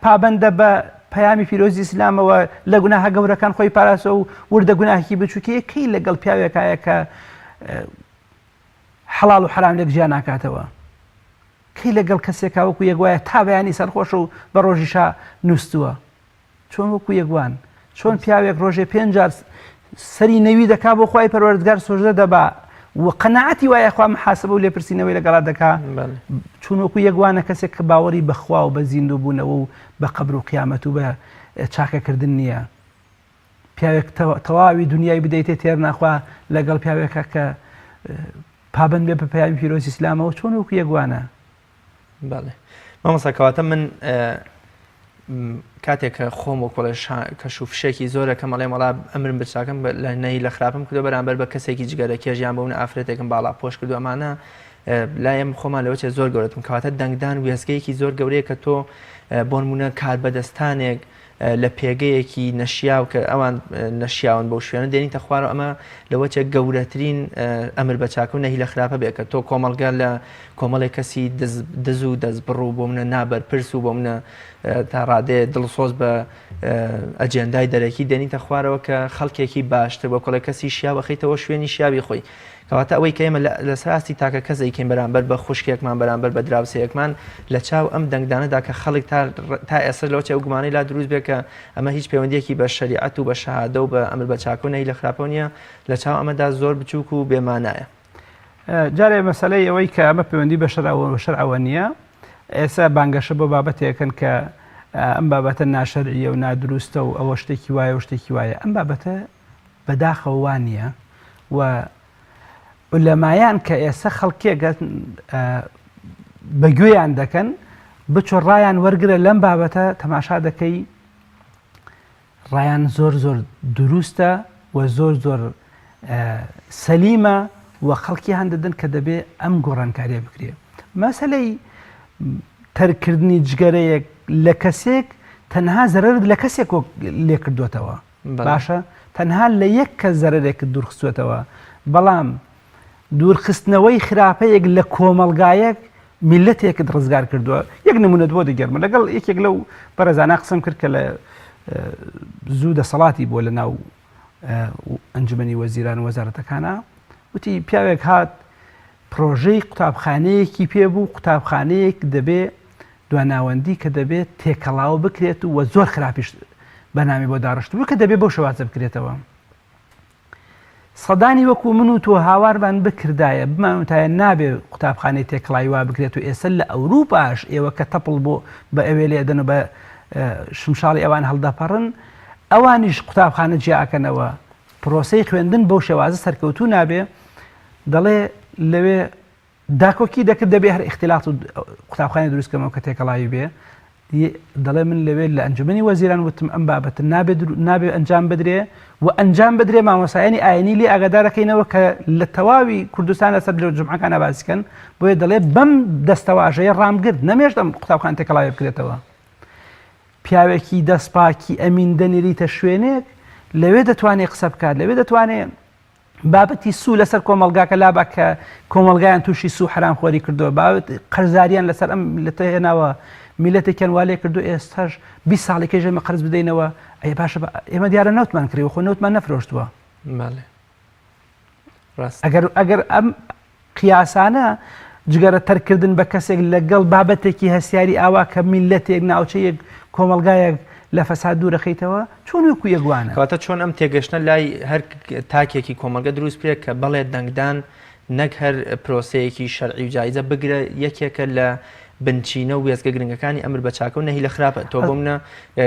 پابەندە بە پەیامی پیرۆزی ئیسلامەوە لە گوناهە گەورەکان خۆی پاراسە و وردە گوناهی بچووکەیە کەی لەگەڵ پیاوێکایە کە حەڵاڵ و حرام لێک گیان ناکاتەوە کەی لەگەڵ کەسێکا وەکو یەکوایە تا بەیانی سەرخۆش و بە ڕۆژیشا نووسووە چۆن وەکو یەکوان چۆن پیاوێک ڕۆژێ 5 جار سەری نەوی دەکا بۆ خۆی پەروەردگار سۆژدە دەبا و قەنەعەتی وایە خوا محاسبە و لێپرسینەوەی لەگەڵا دەکا چون وەکو یەکوانە کەسێک کە باوەڕی بەخوا و بە زیندوو بوونەوە و بە قەبر و قیامەت و بە چاکەکردن نییە پیاوێک تەواوی دنیای بدەیتێ تێر ناخوا لەگەڵ پیاوێکە کە پابەند بێ بە پەیامی پیرۆزی ئیسلامەوە چۆن وەکو یەکوانە مامۆستا من کاتێک کە خۆم وەکوڵێ کەشوفشێکی زۆرە کە مەڵێ مەڵا ئەمرم بچاکەم لە نەی لە خراپم کردو بەرامبەر بە کەسێکی جگەرە کێژیان بەونە ئافرەتێکم باڵا پۆش کردو ئەمانە لایم خۆمان لەوەچێ زۆر گەورەتم کەواتە دەنگدان وێستگەیەکی زۆر گەورەیە کە تۆ بۆ نمونە کار بەدەستانێک لە پێگەیەکی نەشیاو کە ئەوان نەشیاون بەو شوێنە دێنیتە خوارەوە ئەمە لەوەچێ گەورەترین ئەمر بەچاک و نەهی لە خراپە بێت کە تۆ کۆمەڵگا لە کۆمەڵی کەسی دز و دەست بڕوو بۆ منە نابەر پرس و بۆ منە تا ڕادێ دڵسۆز بە ئەجێندای دەرەکی دێنیتە خوارەوە کە خەڵکێکی باشتر بۆ کۆڵی کەسی شیا بەخەیتەوە شوێنی شیاوی خۆی کەواتە ئەوەی کە ئێمە لەسەر ئاستی تاکە کەسێکین بەرامبەر بە خوشکێکمان بەرامبەر بە دراوسەیەکمان لە چاو ئەم دەنگدانەدا کە خەڵک تا ئێستا لەوەچێ ئەو گومانەی لا دروست بێت کە ئەمە هیچ پەیوەندیەکی بە شەریعەت و بە شەهادە و بە ئەمر بە چاکۆنەی لە خراپە نیە لە چاو ئەمەدا زۆر بچووک و بێمانایە جارێ مەسەلەی ئەوەی کە ئەمە پەیوەندی بە شەرعەوە نییە ئێستا بانگەشە بۆ بابەتێکن کە ئەم بابەتە ناشەرعیە و نادروستە و ئەوە شتێکی وایە و شتێکی وایە ئەم بابەتە بەداخەوە وانە و لەمایان کە ئێستا خەڵکێک بەگوێیان دەکەن بچۆ ڕایان وەرگرە لەم بابەتە تەماشا دەکەی ڕایان زۆر زۆر دروستە و زۆر زۆر سەلیمە و خەڵکی هەندەدەن کە دەبێ ئەم گۆڕانکاریە بکرێ مەسەلەی تەرکردنی جگەرەیەک لە کەسێک تەنها زەرەرت لە کەسێک لێ کردوێتەوە باشە تەنها لە یەک کەس زەرەرێکت دوورخستوێتەوە بەڵام دوورخستنەوەی خراپەیەک لە کۆمەلگایەک میلەتێکت ڕزگار کردووە یەک نمونەت بۆ دەگەرمە لەگەڵ یەکێک لەو بەرەزانە قسەم کرد کە لە زوو دەسەڵاتی بۆ لە ناو ئەنجومەنی وەزیران و وەزارەتەکانە وتی پیاوێک هات پرۆژەی قوتابخانەیەکی پێبوو قوتابخانەیەک دەبێ دواناوەندی کە دەبێت تێکەڵاو بکرێت و زۆر خراپیش بەنامی بۆ داڕشتبوو کە دەبێت بۆ شەوازە بکرێتەوە سەدانی وەکو من و تۆ هاوارمان بکردایە بمانوتایە نابێ قوتابخانەی تێکڵاوی وا بکرێت و ئێستا لە ئەوروپاش ئێوە کە تەپڵ بۆ بە ئەوێ لێدەن و بە شمشاڵی ئەوان هەڵدەپەڕن ئەوانیش قوتابخانە جیاکەنەوە پرۆسەی خوێندن بەو شێوازە سەرکەوتوو نابێ دەڵێ لەوێ داکۆکی دەکرد دەبێ هەر اختیلاات و قوتابخانەی دروستکەمەوە کە تێکەڵاوی بێ دەڵێ من لەوێ لە ئەنجومەنی وەزیران وتم ئەم بابەت نابێ ئەنجام بدرێ و ئەنجام بدرێ مامۆسایانی ئاینی لێ ئاگادارەکەینەوە کە لە تەواوی کوردستان لەسەر لە جمعەکانە باسیکەن بۆیە دەڵێ بەم دەستەواژەیە ڕامگرت نەمێژدەم قوتابخانە تێکەڵاوی بکرێتەوە پیاوێکی دەستپاکی ئەمین دەنێریتە شوێنێک لەوێ دەتوانێت قسە بکات لەوێ دەتوانێت بابەتی سوو لەسەر کۆمەلگاکە لابا کە کۆمەلگایان تووشی سوو حرام خۆری کردووە بابەت قەرزاریان لەسەر ئەم میلەتە هێناوە میلەتێکیان والێ کردو ئێستاش 20 ساڵێکی ژێمە قەرز بدەینەوە ئەی باشە ئێمە دیارە نەوتمان کردەوە خۆ نەوتمان نەفرۆشتووە ئەگەر ئەم قیاسانە جگەرە تەرکردن بە کەسێک لەگەڵ بابەتێکی هەسیاری ئاوا کە میلەتێک ناوچەیەک کۆمەلگایەک لە فەساد دوورەخەیتەوە چۆن وەکو یەکوانە کەواتە چۆن ئەم تێگەشتە لای هەر تاکێکی کۆمەلگە دروست پێ کە بەڵێ دەنگدان نەک هەر پرۆسەیەکی شەرعی و جایزە بگرە یەکێکە لە بنچینە و وێزگە گرنگەکانی ئەمر بە چاکە و نەهی لە خراپە. تۆ بۆ منە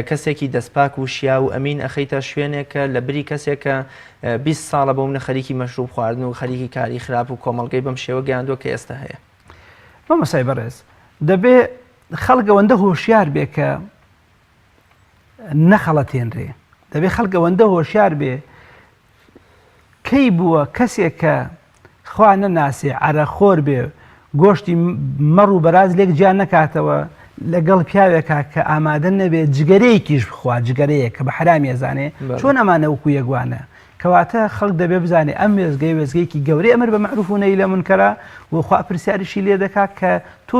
کەسێکی دەستپاک و شیا و ئەمین ئەخەیتە شوێنێکە لە بری کەسێکە 20 ساڵە بۆ منە خەریکی مەشروب خواردن و خەریکی کاری خراپ و کۆمەڵگەی بەم شێوە گەیاندووە کە ئێستا هەیە. مەمەسای بەڕێز دەبێ خەڵکەوەندە هۆشیار بێ کە نەخەڵەتێنرێ، دەبێ خەڵکەوەندە هۆشیار بێ کەی بووە کەسێک کە خوا نەناسێ عەرەخۆر بێ گۆشتی مەڕ و بەراز لێک گیان نەکاتەوە لەگەڵ پیاوێکە کە ئامادە نەبێت جگەرەیەکیش بخوا جگەرەیە کە بە حرامی ئەزانێ چۆن ئەمانە وەکو یەکوانە کەواتە خەڵک دەبێ بزانێ ئەم وێزگەیەکی گەورەی ئەمر بە مەعروف و نەهی لە منکەرە وخوا پرسیاریشی لێ دەکات کە تۆ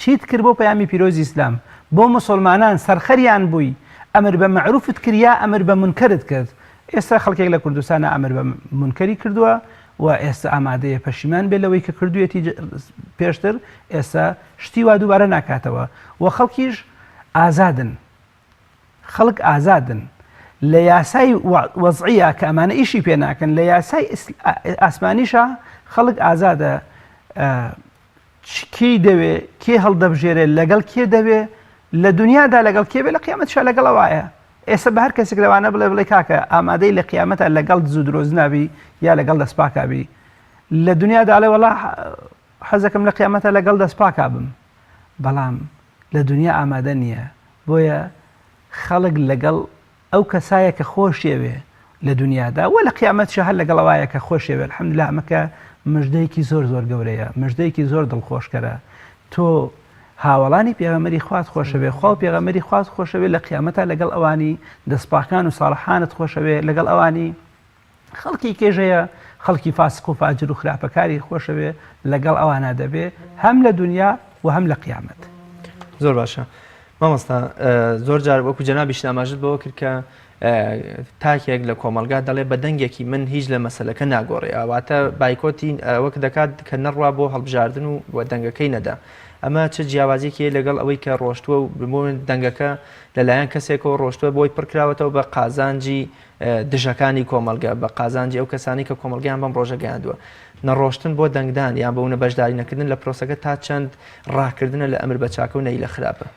چیت کرد بۆ پەیامی پیرۆزی ئیسلام بۆ مسلمانان سەرخەریان بووی ئەمر بە مەعروفت کریا ئەمر بە منکەرت کرد. ئێستا خەڵکێک لە کوردستانە ئەمر بە منکەری کردووە و ئێستا ئامادەیە پەشیمان بێت لەوەی کە کردوێتی پێشتر ئێستا شتی وا دووبارە ناکاتەوە و خەڵکیش ئازادن، خەڵک ئازادن لە یاسای وەزعیە کە ئەمانە ئیشی پێ ناکەن، لە یاسای ئاسمانیشە خەڵک ئازادە کێی دەوێ کێ هەڵدەبژێرێت لەگەڵ کێ دەوێ لە دنیادا لەگەڵ کێ بێ لە قیامەتشا لەگەڵەوەیە. ئێستا بە هەر کەسێک لەوانە بڵێ کاکە ئامادەی لە قیامەتە لەگەڵ زوو درۆز نابی یا لەگەڵ دەستپاکابی لە دنیادا ئەڵێ وەڵا حەزەکەم لە قیامەتە لەگەڵ دەستپاکا بم، بەڵام لە دنیا ئامادە نییە. بۆیە خەڵک لەگەڵ ئەو کەسایە کە خۆشیەوێ لە دنیادا و لە قیامەتشە هەر لەگەڵەوەیە کە خۆشیەوێ الحەمدولله ئەمەکە مژدەیەکی زۆر گەورەیە، مژدەیەکی زۆر دڵخۆشکەرە. تۆ هاوڵانی پێغەمبەری خوات خۆشەوێ، خوا و پێغەمبەری خوات خۆشەوێ لە قیامەتە لەگەڵ ئەوانی دەستپاکان و ساڵحانت خۆشەوێ لەگەڵ ئەوانی خەڵکی کێژەیە خەڵکی فاسق و فاجر و خراپەکاری خۆشەوێ لەگەڵ ئەوانە دەبێ هەم لە دنیا و هەم لە قیامەت. زۆر باشە مامۆستا، زۆر جار وەکو جەنابیش ئاماژت بەوە کرد کە تاکێک لە کۆمەلگا دەڵێ بە دەنگێکی من هیچ لە مەسەلەکە ناگۆڕێ، ئەواتە بایکۆتی وەک دەکات کە نەڕوا بۆ هەڵبژاردن و بۆ دەنگەکەی نەدا. ئەمە چه جیاوازیەکیە لەگەڵ ئەوەی کە ڕۆشتووە و بمۆن دەنگەکە لەلایەن کەسێکەوە ڕۆشتووە بۆی پڕکراوەتەوە بە قازانجی دژەکانی کۆمەلگا، بە قازانجی ئەو کەسانی کە کۆمەلگیان بەم ڕۆژە گەیاندووە. نەڕۆشتن بۆ دەنگدان یان بەونە بەشداری نەکردن لە پرۆسەکە تا چەند ڕاکردنە لە ئەمر بە چاکە و نەی لە خراپە.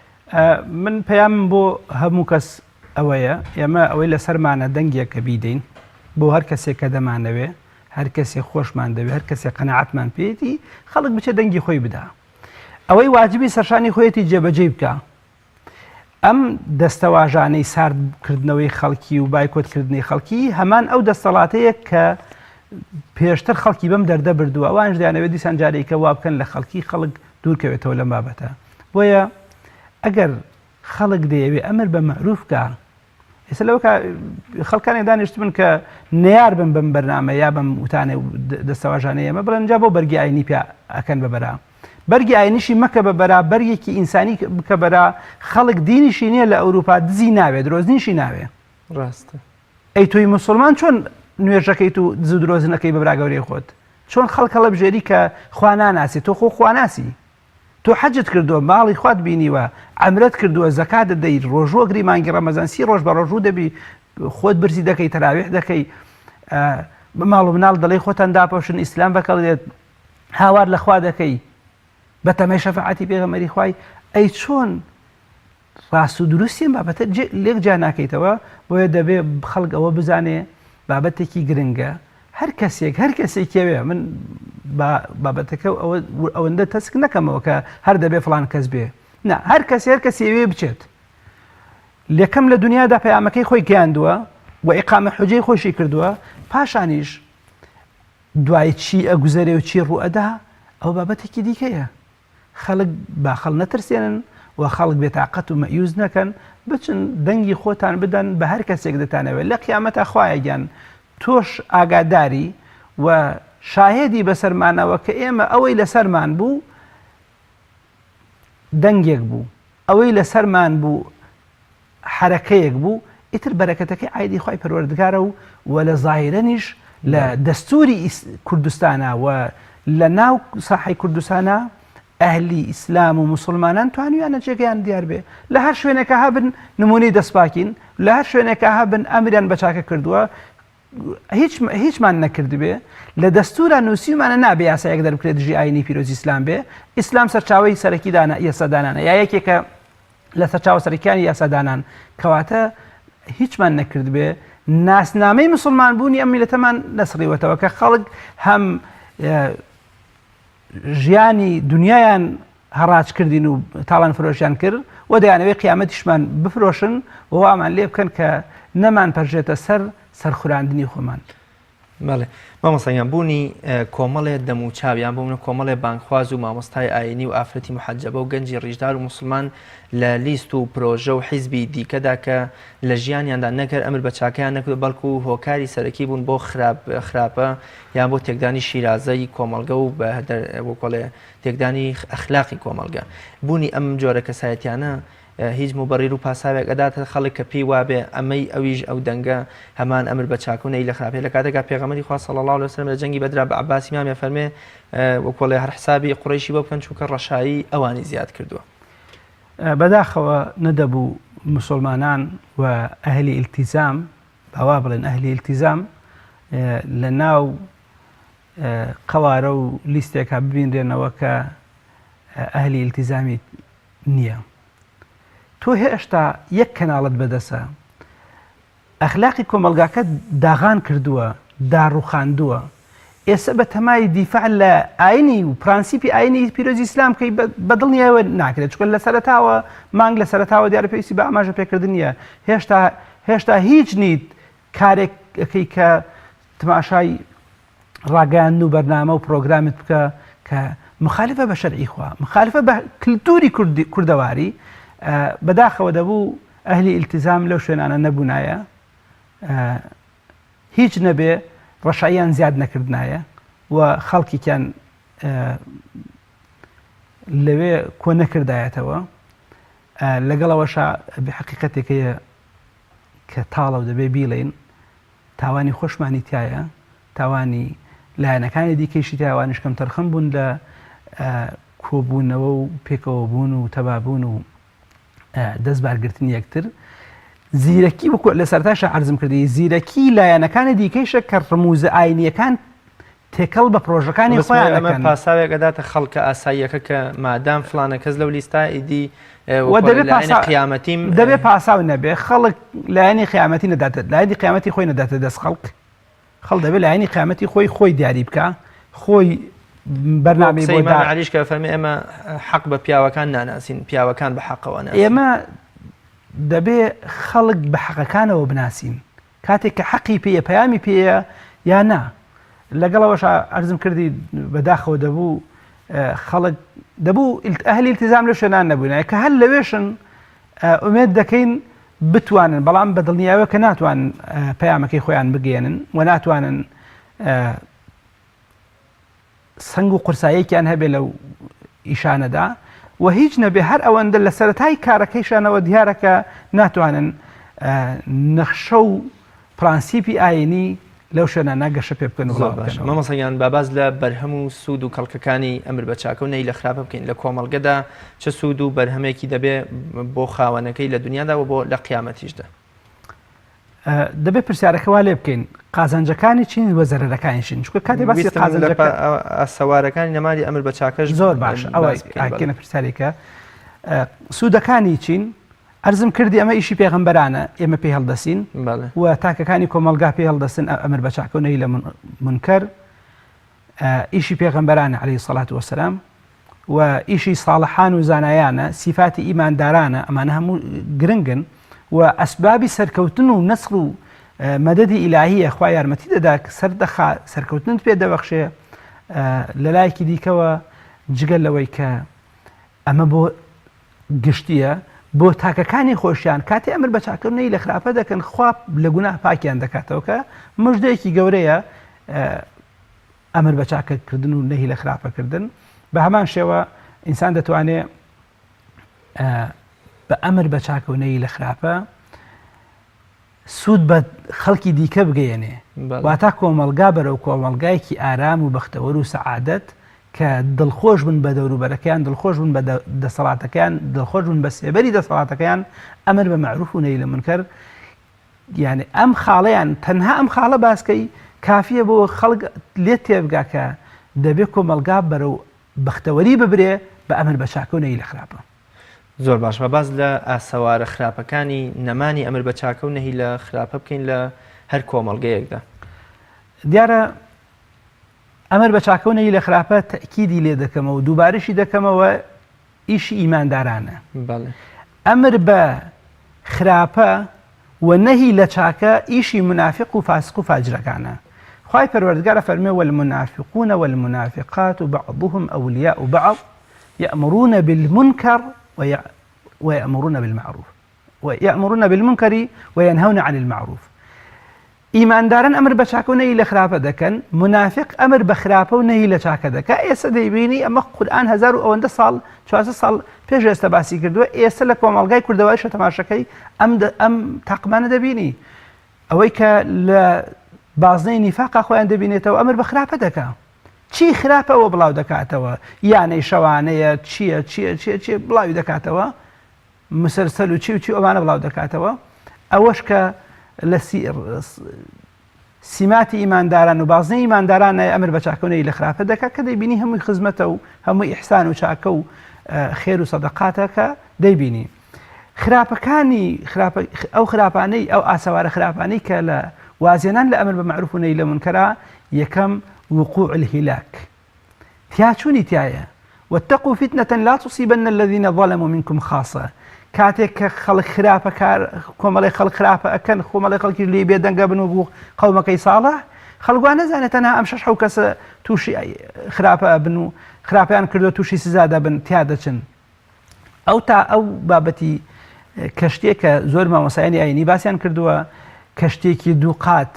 من پەیامم بۆ هەموو کەس ئەوەیە ئێمە ئەوەی لەسەرمانە دەنگێکە بیدەین بۆ هەر کەسێک کە دەمانەوێ، هەر کەسێک خۆشمان دەوێت، هەر کەسێک قەناعەتمان پێێتی خەڵک بچێ دەنگی خۆی بدا. ئەوەی واجبی سەرشانی خۆیەتی جێبەجێ بکە. ئەم دەستەواژانەی ساردکردنەوەی خەڵکی و بایکۆتکردنی خەڵکی هەمان ئەو دەستەڵاتەیە کە پێشتر خەڵکی بەم دەردە بردووە، ئەوانش دەیانەوێت دیسان جارێکە وا بکەن لە خەڵکی خەڵک دوورکەوێتەوە لەم بابەتە. بۆیە ئەگەر خەڵک دەیەوێت ئەمر بە مەعروف بکە، ئێستا لەوە خەڵکانی دانیشتبن کە نەیار بن بم بەرنامە یا بەم وتانێ دەستەواژانەیە ئەمە بڵێن جا بۆ بەرگی ئاینی پێ ئەکەن بەبەرا، بەرگی ئاینیشی مەکە بەبەرا، بەرگێکی ئینسانی بکە بەرا. خەڵک دینیشی نییە لە ئەوروپا دزی ناوێت، درۆزنیشی ناوێ. ڕاستە. ئەی تۆی مسلمان چۆن نوێژەکەیت و دز و درۆزنەکەی بە براگەورەی خۆت؟ چۆن خەڵکە لە بژێری کە خوا ناناسی، تۆ خۆ خوا ناسی، تۆ حەجت کردووە، ماڵی خوات بینیوە، عەمرەت کردووە، زەکات دەدەیت، ڕۆژوەگری مانگی ڕەمەزان 30 ڕۆژ بە ڕۆژوو دەبی، خۆت برسی دەکەی، تەراویح دەکەی، بە ماڵ و مناڵ دەڵێ خۆتان داپۆشن، ئیسلام بەکەڵێت، هاوار لە خوا دەکەی بە تەمەی شەفاعەتی پێغەمبەری خوای. ئەی چۆن ڕاست و دروستیان بابەتە لێک جا ناکەیتەوە. بۆیە دەبێ خەڵک ئەوە بزانێ بابەتێکی گرنگە. هەر کەسێکیەوێ من بابەتەکە ئەوەندە تەسک نەکەمەوە کە هەر دەبێ فڵان کەس بێ، نه، هەر کەسێوێ بچێت لێکەم لە دنیادا پەیامەکەی خۆی گەیاندووە و ئیقامە حوجەی خۆشی کردووە، پاشانیش دوای چی ئەگوزەرێ و چی ڕوئەدا ئەو بابەتێکی دیکەیە. خەڵک باخەڵ نەترسێنن و خەڵک بێتاقەت و مەیوز نەکەن، بچن دەنگی خۆتان بدەن بە هەر کەسێک دەتانەوێت لە قیامەتە خوایەگیان. تۆش ئاگاداری و شاهێدی بەسەرمانەوە کە ئێمە ئەوەی لەسەرمان بوو دەنگێک بوو، ئەوەی لەسەرمان بوو حرەکەیەک بوو، ئیتر بەرەکەتەکەی عایدی خوای پەروەردگارە و لە زاهیرەنیش لە دەستوری کوردستانە و لە ناو ساحەی کوردستانە ئەهلی ئیسلام و مسلمانان توانیانە جێگەیان دیار بێ. لە هەر شوێنێکە هەبن نمونەی دەستپاکین، لە هەر شوێنێکە هەبن ئەمریان بە چاکە کردووە، هیچمان نەکردبێ لە دەستورە نووسیمانە نابێ یاسایەک دەربکرێت دژی ئاینی پیرۆزی ئیسلام بێ ئیسلام سەرچاوەی سەرەکی یاسادانانە یا یەکێکە لە سەرچاوە سەرەکیانی یاسادانان کەواتە هیچمان نەکرد بێ ناسنامەی مسلمان بوونی ئەم میلەتەمان نەسڕیوەتەوە کە خەڵک هەم ژیانی دنیایان هەڕاج کردین و تاوان فرۆشیان کرد و دەیانەوەی قیامەتیشمان بفرۆشن و وامان لێ بکەن کە نەمان پەرژێتە سەر سەرخوراندنی خۆمان. بەڵێ مامۆستایان بوونی کۆمەڵێ دەم و چاویان بوونە کۆمەڵێ بانکخواز و مامۆستای ئاینی و ئافرەتی محەجەبە و گەنجی ڕیژدار و مسلمان لە لیست و پرۆژە و حیزبی دیکەدا کە لە ژیانیاندا نەکرد ئەمر بە چاکەیان نەکرد بەڵکو و هۆکاری سەرەکی بوون بۆ خراپە یان بۆ تێکدانی شیرازەی کۆمەڵگە و بە کۆڵێ تێکدانی ئەخلاقی کۆمەڵگە بوونی ئەم جۆرە کەسایەتیانە هیچ مبەڕیر و پاساوێک ئەداتە خەڵک کە پێی وابێ ئەمەی ئەویش ئەو دەنگە هەمان ئەمر بە چاکوونەی لە خراپێ لە کاتێکا پێغەمبەری خوا صلی الله علیه وسلم لە جەنگی بەدرا بە عەباسی مامێ فەرمێ وەکۆڵێ هەر حسابی قوڕیشی بۆ بکەن چونکە ڕەشایی ئەوانی زیاد کردووە. بەداخەوە نەدەبوو مسلمانان و ئەهلی ئیلتیزام باوا بڵێن ئەهلی ئیلتیزام لە ناو قەوارە و لیستێکا ببینرێنەوە کە ئەهلی ئیلتیزامی نییە. تۆ هێشتا یەک کەناڵت بەدەسە ئەخلاقی کۆمەلگاکە داغان کردووە داڕوخاندووە ئێستا بە تەمای دیفاع لە ئاینی و پرانسیپی ئاینی پیرۆزی ئیسلام کەی بەدڵنیایەوە ناکرێت چکە لە سەرەتاوە مانگ لە سەرەتاوە دیارە پێویستی بە ئاماژە پێکردن نیە هێشتا هیچ نیت کارێکەکەی کە تماشای ڕاگەاندن و بەرنامە و پرۆگرامت بکە کە مخالفە بە شەرعی خوا مخالفە بە کللتوری کوردەواری بەداخەوە دەبوو ئەهلی ئیلتیزام لەو شوێنانە نەبوونایە هیچ نەبێ ڕەشاییان زیاد نەکردنایە و خەڵکیان لەوێ کۆ نەکردایەتەوە لەگەڵەوەشە بحقیقەتێکەیە کە تاڵە و دەبێ بیڵێن تاوانی خۆشمانی تایە تاوانی لایەنەکانی دیکەیشی تاوانش کەم تەرخەم بوون لە کۆبوونەوە و پێکەوە بوون و تەبابوون و دەست بارگرتنی یەکتر زیرەکی وەکو لە سەرتاشە عەرزم کردی زیرەکی لایەنەکانی دیکەیشە کە ڕموزە ئاینیەکان تێکەڵ بە پرۆژەکانی خۆیان ئەمە پاساوێک ئەداتە خەڵکە ئاساییەکە کە مادام فلانە کەس لەو لیستا ئیدی قیامەتیم دەبێ پاساو نەبێ خەڵک لایەنی قیامەتی نەداتێت لایەنی قیامەتی خۆی نەداتە دەست خەڵک دەبێت لایەنی قیامەتی خۆی دیاری بکە خۆی بەرنامەی بۆ علیش کە فەرمێ ئێمە حەق بە پیاوەکان ناناسین پیاوەکان بە حەقەوە ناسین ئێمە دەبێ خەڵک بە حەقەکانەوە بناسین کاتێک کە حەقی پێیە پەیامی پێیە یا نا لەگەڵەوەش عەرزم کردی بەداخەوە دەبوو خەڵک دەبوو ئەهلی ئیلتیزام لە شوێنان نەبوونایە کە هەر لەوێشن ئومێد دەکەین بتوانن بەڵام بە دڵنیاوە کە ناتوانن پەیامەکەی خۆیان بگێنن و ناتوانن سنگ و قورساییەکیان هەبێ لەو ئیشانەدا و هیچ نەبێ هەر ئەوەندە لە سەرەتای کارەکەیشانەوە دیارەکە ناتوانن نەخشە و پرانسیپی ئاینی لەو شوێنانە گەشە پێ بکەن مامۆستایان باباز لە بەرهەم و سوود و کەڵکەکانی ئەمر بە چاکە و نەی لە خراپە بکەین لە کۆمەڵگەدا چه سوود و بەرهەمێکی دەبێ بۆ خاوەنەکەی لە دنیادا و بۆ لە قیامەتیشدا دەبێت پرسیارەکە وا لێ بکەین قازانجەکانی چین وە زەرەرەکانیشین چونکە کاتێ باسی سەوارەکانی نەماری ئەمر بە چاکەش زۆر باش ئەوەکەنە پرسیارێکە سوودەکانی چین عەرزم کردی ئەمە ئیشی پێغەمبەرانە ئێمە پێی هەڵدەسین و تاکەکانی کۆمەلگا پێی هەڵدەستن ئەمر بە چاکە و نەهی لە منکەر ئیشی پێغەمبەرانە عەلەیهی سەڵات وەسەلام و ئیشی ساڵحان و زانایانە سیفاتی ئیماندارانە ئەمانە هەموو گرنگن و ئەسبابی سەرکەوتن و نەسر و مەدەدی ئیلاهیە خوا یارمەتی دەدا سەردەخا سەرکەوتنت پێ دەبەخشێ لە لایەکی دیکەوە جگەل لەوەی کە ئەمە بۆ گشتیە بۆ تاکەکانی خۆشیان کاتێ ئەمر بە چاکردنەی لە خراپە دەکەن خوا لە گوناه پاکیان دەکاتەوە کە مژدەیەکی گەورەیە ئەمر بە چاکەکردن و نەهی لە خراپەکردن بە هەمان شێوە ئینسان دەتوانێت بە ئەمر بە چاکەونەی لە خراپە سوود بە خەڵکی دیکە بگەیەنێ واتە کۆمەلگا بەرەو کۆمەلگایەکی ئارام و بەختەوەر و سەعادەت کە دڵخۆش بن بە دەوروبەرەکەیان دڵخۆش بن بە دەسەڵاتەکەیان دڵخۆش بن بە سێبەری دەسەڵاتەکەیان ئەمر بە معروف و نەهی لە منکەر یعنی ئەم خاڵەیان تەنها ئەم خاڵە باسکەی کافیە بۆ خەڵک لێت تێبگا کە دەبێت کۆمەلگا بەرەو بەختەوەری ببرێ بە ئەمر بە چاکەونەی لە خراپە. زۆر باش بە باز لە ئاسەوارە خراپەکانی نەمانی ئەمر بە چاکە و نەهی لە خراپە بکەین لە هەر کۆمەڵگەیەکدا. دیارە ئەمر بە چاکەونەی لە خراپە تەکیدی لێ دەکەمەوە و دووبارشی دەکەمەوە ئیشی ئیماندارانە. ئەمر بە خراپە و نەهی لە چاکە ئیشی منافق و فاسق و فاجرەکانە. خوای پەروەردگارە فەرمێ والمنافقون والمنافقات بعضهم أولياء بعض يأمرون بالمنكر ويأمرون بالمنكر وينهون عن المعروف. ئیمانداران ئەمر بە چاکە و نەهی لە خراپە دەکەن، منافق ئەمر بە خراپە و نەهی لە چاکە دەکات. ئێستا دەیبینی ئەمە قورئان 1400 ساڵ 400 ساڵ پێش ئێستا باسی کردووە. ئێستا لە کۆمەڵگای کوردەوایشە تەماشەکەی ئەم تاقمانە دەبینی ئەوەی کە لە بازنەی نیفاقا خۆیان دەبینێتەوە ئەمر بە خراپە دەکات. چی خراپەوە بڵاو دەکاتەوە، یانەی شەوانەیە چییە بڵاوی دەکاتەوە، مسلسل و چی ئەوانە بڵاو دەکاتەوە. ئەوەش کە لە سیماتی ئیمانداران و بازنەی ئیماندارانە ئەمر بە چاکەونەی لە خراپە دەکات کە دەیبینی هەمووی خزمەتە و هەمووی ئیحسان و چاکە و خێر و سەدەقاتەکە دەیبینی. خراپەکانی ئەو خراپانەی ئەو ئاسەوارە خراپانەی کە لە وازێنان لە ئەمر بە معروف و نەهی لە منکەرە یەکەم وقوع الهلاك، تیاچوونی تایە. واتقوا فتنة لا تصيبن الذين ظلموا منكم خاصة. کاتێک کە خەڵک خراپە کۆمەڵی خەڵک خراپە ئەکەن، کۆمەڵی خەڵکی لێ بێدەنگە بن و بوو قەومەکەی ساڵح، خەڵکوان نەزانێت تەنها ئەم 6 کەسە تووشی خراپە بن و خراپیان کردو تووشی سزا دەبن تیا دەچن. ئەو بابەتی کەشتێک کە زۆر مامۆسایانی ئاینی باسییان کردووە، کەشتێکی دوو قات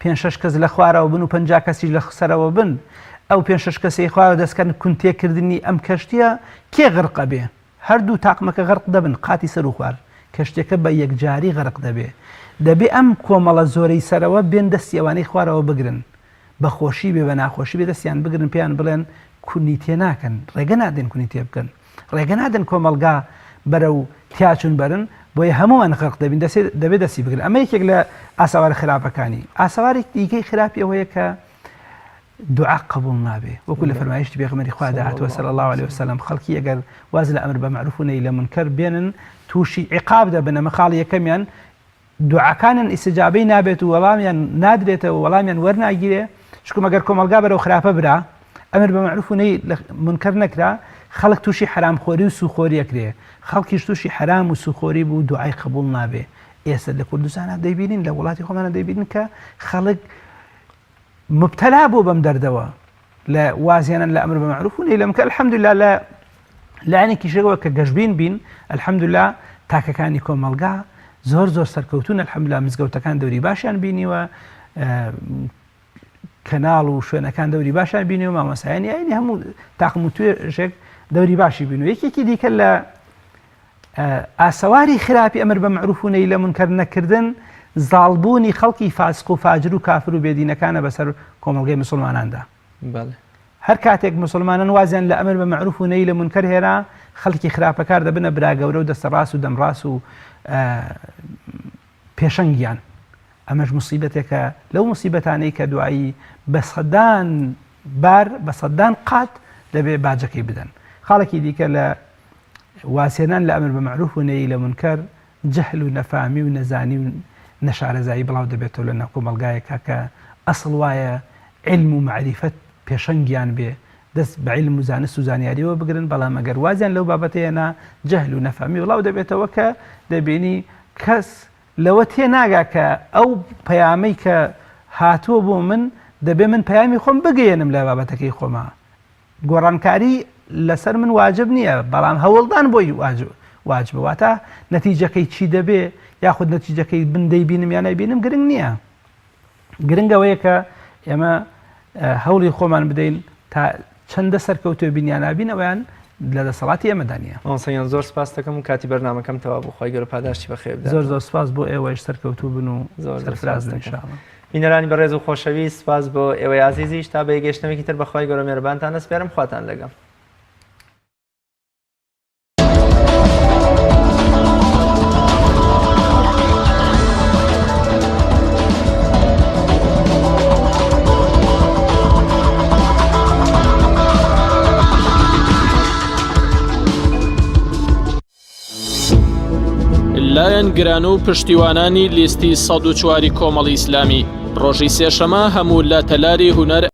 5-6 کەس لە خوارەوە بن و 50 کەسیش لە سەرەوە بن. ئەو 5-6 کەسی خوارەوە دەستکەن کونتێکردنی ئەم کەشتیە کێ غرقە بێ؟ هەردوو تاقمەکە غرق دەبن قاتی سەر و خوار، کەشتێکە بە یەکجاری غرق دەبێ ئەم کۆمەڵە زۆرەی سەرەوە بێن دەستی ئەوانەی خوارەوە بگرن، بەخۆشی بێ بە ناخۆشی بێ دەستیان بگرن پێیان بڵێن کونی تێ ناکەن، ڕێگە نادێن کونی تێ بکەن، ڕێگە نادەن کۆمەلگا بەرە و تیاچون بەرن، بۆیە هەمووان غرق دەبین دەبێت دەستی بگرن. ئەمە یەکێک لە ئاسەوارە خراپەکانی. ئاسەوارێک دیکەی خراپی ئەوەیە کە دوعا قبول نابێ، وەکو لە فەرمایشتی پێغەمبەری خوا داهاتوە صلی الله عليه وسلم. خەڵکی ئەگەر واز لە ئەمر بە معروف و نەهی لە منکەر بێنن تووشی عیقاب دەبن. ئەمە خاڵی یەکەمیان دوعاکانن ئیستیجابەی نابێت و وەڵامیان نادرێتەوە، وەڵامیان وەرناگیرێ. چکو مەگەر کۆمەلگا بەرەو خراپە برا، ئەمر بە معروف و نەهی لە منکەر نەکرا، خەڵک تووشی حرامخۆری و سوخۆری ئەکرێ، خەڵکیش تووشی حرام و سوخۆری بوو دوعای قبول نابێ. ئێستا لە کوردستانە دەیبینین، لە وڵاتی خۆمانە دەیبینین کە خەڵک مبتلا بوو بەم دەردەوە لە وازێنان لە ئەمر بە معروف و نەهی لە منکەر. الحەمدوللا لە عینێکی شێوە کە گەشتبین بین، الحەمدوللا تاکەکانی کۆمەلگا زۆر سەرکەوتون، الحەمدوللا مزگەوتەکان دەوری باشیان بینیوە، کەناڵ و شوێنەکان دەوری باشیان بینیوە، مامۆسایانی ئاینی هەموو تاقم و توێژێک دەوری باشی بین. و یەکێکی دیکە لە ئاسەواری خراپی ئەمر بە معروف و نەهی لە منکەر نەکردن زاڵبوونی خەڵکی فاسق و فاجر و کافر و بێدینەکانە بەسەر کۆمەڵگەی مسلماناندا. هەر کاتێک مسلمانان وازیان لە ئەمر بە معروف و نەهی لە منکەر هێرا، خەڵکی خراپەکار دەبنە براگەورە و دەستەڕاست و دەمڕاست و پێشەنگیان. ئەمەش موسیبەتێکە لەو موسیبەتانەی کە دوایی بە سەدان بار بە سەدان قات دەبێ باجەکەی بدەن. خاڵێکی دیکە لە واسێنان لە ئەمر بە معروف و نەهی لە منکەر جەهل و نەفامی و نەزانی و نەشارەزایی بڵاو دەبێتەوە لە ناو کۆمەلگایەکە کە ئەسڵ وایە علم و معریفەت پێشەنگیان بێ، دەست بە علم و زانست و زانیاریەوە بگرن، بەڵام ئەگەر وازیان لەو بابەتەیەنا جەهل و نەفامی بڵاو دەبێتەوە کە دەبینی کەس لەوە تێ ناگا کە ئەو پەیامەی کە هاتووە بۆ من دەبێ من پەیامی خۆم بگەێنم لە بابەتەکەی خۆما. گۆڕانکاری لەسەر من واجب نییە، بەڵام هەوڵدان بۆی واجبە. واتە نەتیجەکەی چی دەبێ یاخود نەتیجەکەی بندەی بینم یان نەبینم گرنگ نییە. گرنگەوەیە کە ئێمە هەوڵی خۆمان بدەین تا چەندە سەرکەوتوە بینیان نابین ئەویان لە دەسەڵاتی ئێمەدانە. ئەوسەیان زۆر سپاس دەکەم و کاتی بەرنامەکەم تەواو بوو. خۆی گەورە پاداشتی بەخێر بدات. زۆر سپاس بۆ ئێوەش سەرکەوتوو بن و سەرفراز ئینشاءڵڵا. بینەرانی بەڕێز و خۆشەویست، سپاس بۆ ئێوەی عەزیزیش. تا بە یەکگەشتنەوەکی تر بەخوای گەورە میهرەبانتان دەسپێرم. خواتان لەگەڵ. لەلایەن گران و پشتیوانانی لیستی 104 کۆمەڵی ئیسلامی. ڕۆژی سێشەمە هەموو لە تەلاری هونەر